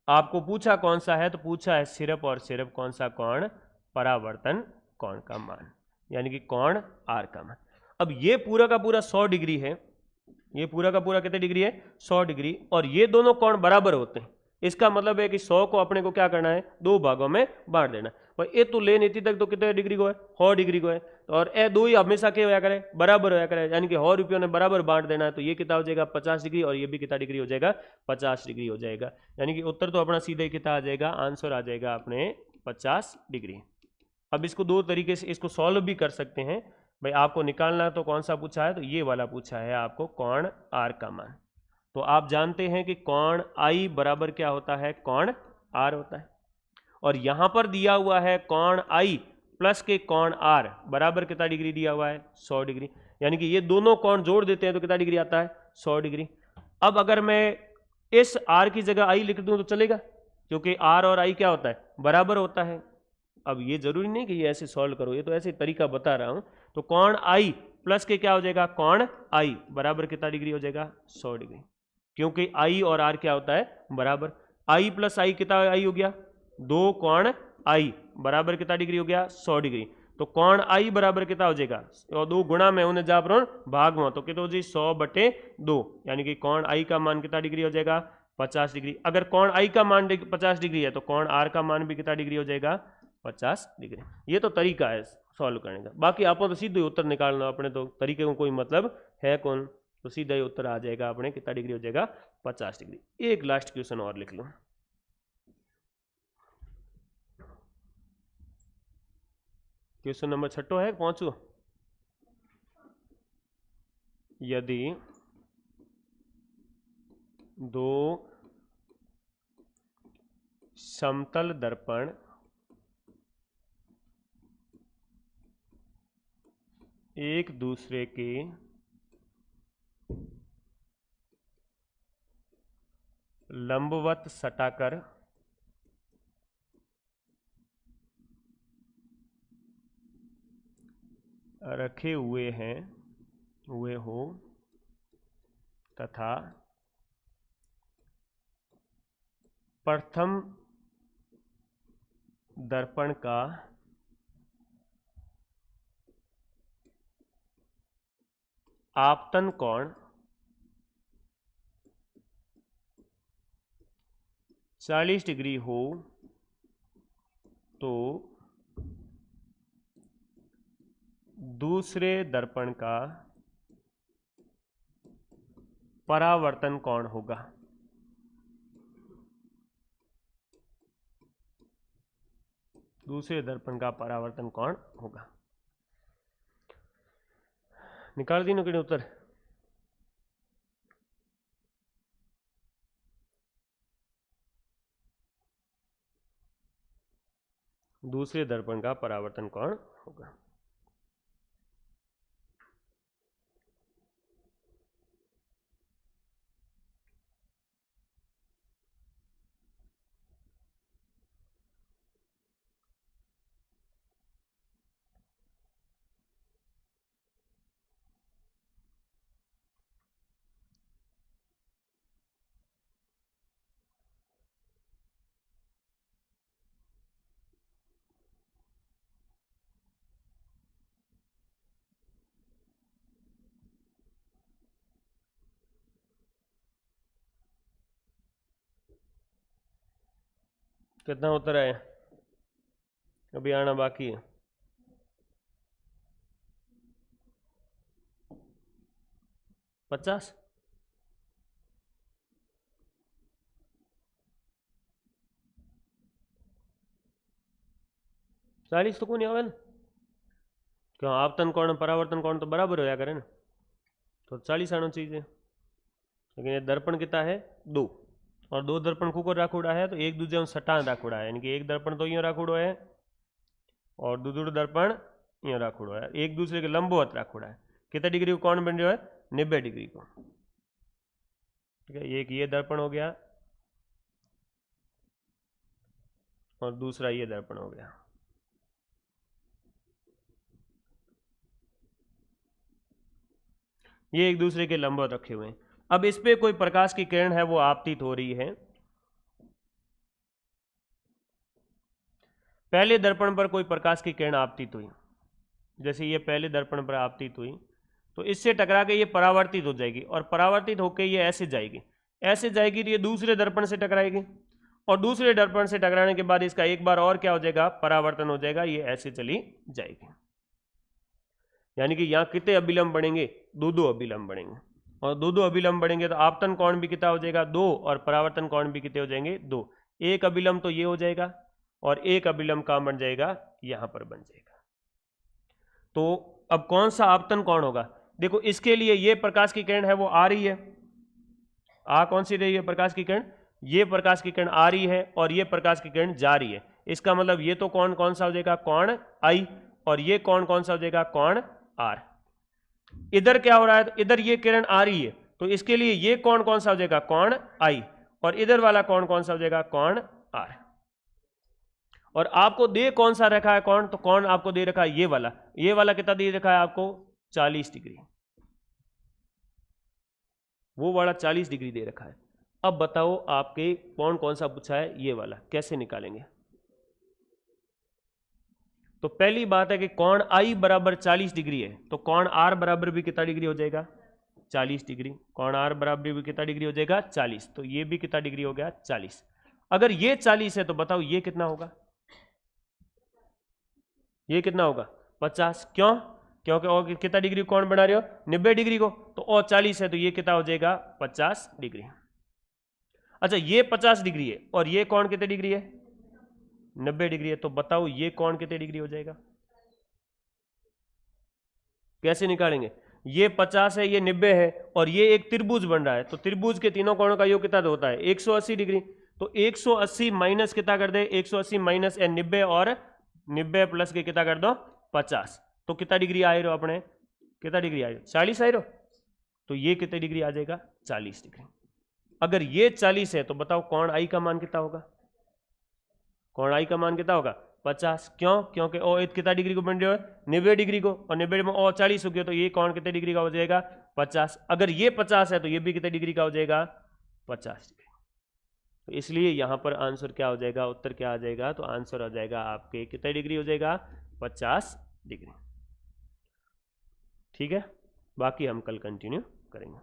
आपको पूछा कौन सा है, तो पूछा है सिर्फ और सिर्फ कौन सा कोण, परावर्तन कोण का मान, यानी कि कोण आर का मान। अब ये पूरा का पूरा 100 डिग्री है, ये पूरा का पूरा कितने डिग्री है 100 डिग्री, और ये दोनों कोण बराबर होते हैं। इसका मतलब है कि 100 को अपने को क्या करना है, दो भागों में बांट देना। पर ये तो ले नीति तक तो कितने डिग्री को है 100 डिग्री को है, तो और ए दो ही हमेशा क्या होया करे, बराबर होया करे, यानी कि 100 रुपयों ने बराबर बांट देना है। तो ये कितना हो जाएगा 50 डिग्री, और ये भी कितना डिग्री हो जाएगा 50 डिग्री हो जाएगा। यानी कि उत्तर तो अपना सीधे कितना आ जाएगा, आंसर आ जाएगा अपने 50 डिग्री। अब इसको दो तरीके से इसको सॉल्व भी कर सकते हैं भाई। आपको निकालना तो कौन सा पूछा है, तो ये वाला पूछा है आपको, कोण आर का मान। तो आप जानते हैं कि कोण आई बराबर क्या होता है, कोण आर होता है। और यहां पर दिया हुआ है कोण आई प्लस के कोण आर बराबर कितना डिग्री दिया हुआ है 100 डिग्री, यानी कि ये दोनों कोण जोड़ देते हैं तो कितना डिग्री आता है 100 डिग्री। अब अगर मैं इस आर की जगह आई लिख दूं तो चलेगा, क्योंकि आर और आई क्या होता है, बराबर होता है। अब ये जरूरी नहीं कि ये ऐसे सॉल्व करो, ये तो ऐसे तरीका बता रहा हूं। तो कोण आई प्लस के क्या हो जाएगा, कोण आई बराबर कितना डिग्री हो जाएगा 100 डिग्री, क्योंकि आई और आर क्या होता है बराबर। आई प्लस आई कितना आई हो गया, दो कोण आई बराबर कितना डिग्री हो गया 100 डिग्री। तो कोण आई बराबर कितना हो जाएगा, और दो गुणा में उन्हें जा पर भाग में, तो कितना हो जाए 100/2, यानी कि कोण आई का मान कितना डिग्री हो जाएगा 50 डिग्री। अगर कोण आई का मान 50 डिग्री है तो कोण आर का मान भी कितना डिग्री हो जाएगा 50 डिग्री। ये तो तरीका है सॉल्व करने का, बाकी आपको तो सीधे उत्तर निकालना, अपने तो तरीके को कोई मतलब है कौन, तो सीधा ही उत्तर आ जाएगा अपने कितना डिग्री हो जाएगा 50 डिग्री। एक लास्ट क्वेश्चन और लिख लो, क्वेश्चन नंबर 6 है, पहुंचो। यदि दो समतल दर्पण एक दूसरे के लंबवत सटाकर रखे हुए हो तथा प्रथम दर्पण का आपतन कोण 40 डिग्री हो तो दूसरे दर्पण का परावर्तन कोण होगा। दूसरे दर्पण का परावर्तन कोण होगा। निकाल दी नुकड़े उत्तर। दूसरे दर्पण का परावर्तन कोण होगा। कितना उत्तर आया? अभी आना बाकी है। 50। चालीस तो कौन आवे ना, क्यों आपतन कोण परावर्तन कोण तो बराबर होया करे ना, तो 40 आना चाहिए। लेकिन ये दर्पण कितना है 2, और 2 दर्पण को राखोड़ा है तो एक दूसरे में सटान राखोड़ा है, यानी कि एक दर्पण तो यूँ राखोड़ो है और दूसरो दर्पण यूँ राखोड़ो है, एक दूसरे के लंबवत राखोड़ा है। कितना डिग्री को कोण बन रहा है? 90 डिग्री को। ठीक है, एक ये दर्पण हो गया और दूसरा ये दर्पण हो गया। ये एक दूसरे के लंबवत रखे हुए हैं। अब इस पे कोई प्रकाश की किरण है वो आपतित हो रही है। पहले दर्पण पर कोई प्रकाश की किरण आपतित हुई, जैसे ये पहले दर्पण पर आपतित हुई तो इससे टकरा के ये परावर्तित हो जाएगी, और परावर्तित होकर ये ऐसे जाएगी, ऐसे जाएगी तो ये दूसरे दर्पण से टकराएगी, और दूसरे दर्पण से टकराने के बाद इसका एक बार और क्या हो जाएगा? परावर्तन हो जाएगा, ये ऐसे चली जाएगी। यानी कि यहाँ कितने अभिलंब बढ़ेंगे? 2 अभिलंब बढ़ेंगे, और 2 अभिलंब बढ़ेंगे तो आपतन कोण भी कितना हो जाएगा? 2, और परावर्तन कोण भी कितने हो जाएंगे? 2। एक अभिलंब तो ये हो जाएगा और एक अभिलंब कहाँ बन जाएगा? यहां पर बन जाएगा। तो अब कौन सा आपतन कोण होगा? देखो इसके लिए ये प्रकाश की किरण है वो आ रही है, कौन सी रही है प्रकाश की किरण? ये प्रकाश की किरण आ रही है और ये प्रकाश की किरण जा रही है। इसका मतलब ये तो कोण कौन सा हो जाएगा? कोण आई, और ये कोण कौन सा हो जाएगा? कोण आर। इधर क्या हो रहा है? तो इधर ये किरण आ रही है तो इसके लिए ये कोण कौन सा हो जाएगा? कोण आई, और इधर वाला कोण कौन सा हो जाएगा? कोण आर। और आपको दे कौन सा रखा है कोण? तो कोण आपको दे रखा है ये वाला। ये वाला कितना दे रखा है आपको? 40 डिग्री। वो वाला 40 डिग्री दे रखा है। अब बताओ आपके कोण कौन सा पूछा है? ये वाला। कैसे निकालेंगे? तो पहली बात है कि कोण आई बराबर 40 डिग्री है, तो कोण आर बराबर भी कितना डिग्री हो जाएगा? 40 डिग्री। कोण आर बराबर भी कितना डिग्री हो जाएगा? 40। तो ये भी कितना डिग्री हो गया? 40। अगर ये 40 है तो बताओ ये कितना होगा? ये कितना होगा? 50। क्यों? क्योंकि और कितना डिग्री कोण बना रहे हो? 90 डिग्री को, तो और 40 है तो ये कितना हो जाएगा? 50 डिग्री। अच्छा, ये 50 डिग्री है और ये कोण कितने डिग्री है? 90 डिग्री है, तो बताओ ये कोण कितने डिग्री हो जाएगा? कैसे निकालेंगे? ये 50 है, ये 90 है, और ये एक त्रिभुज बन रहा है, तो त्रिभुज के तीनों कोणों का योग कितना होता है? 180 डिग्री। तो 180 माइनस कितना कर दे? 180 माइनस 90, और 90 प्लस के कितना कर दो? 50। तो कितना डिग्री आए रहो अपने? कितना डिग्री आए? 40 आए रहो। तो ये कितने डिग्री आ जाएगा? 40 डिग्री। अगर ये 40 है तो बताओ कोण आई का मान कितना होगा? कोण आई का मान कितना होगा? 50। क्यों? क्योंकि ओ कितना डिग्री को बन रहा है? 90 डिग्री को, और 90 में और 40 हो गया, तो ये कोण कितने डिग्री का हो जाएगा? 50। अगर ये 50 है तो ये भी कितने डिग्री का हो जाएगा? 50 डिग्री। तो इसलिए यहाँ पर आंसर क्या हो जाएगा, उत्तर क्या आ जाएगा, तो आंसर हो जाएगा आपके कितने डिग्री हो जाएगा, 50 डिग्री। ठीक है, बाकी हम कल कंटिन्यू करेंगे।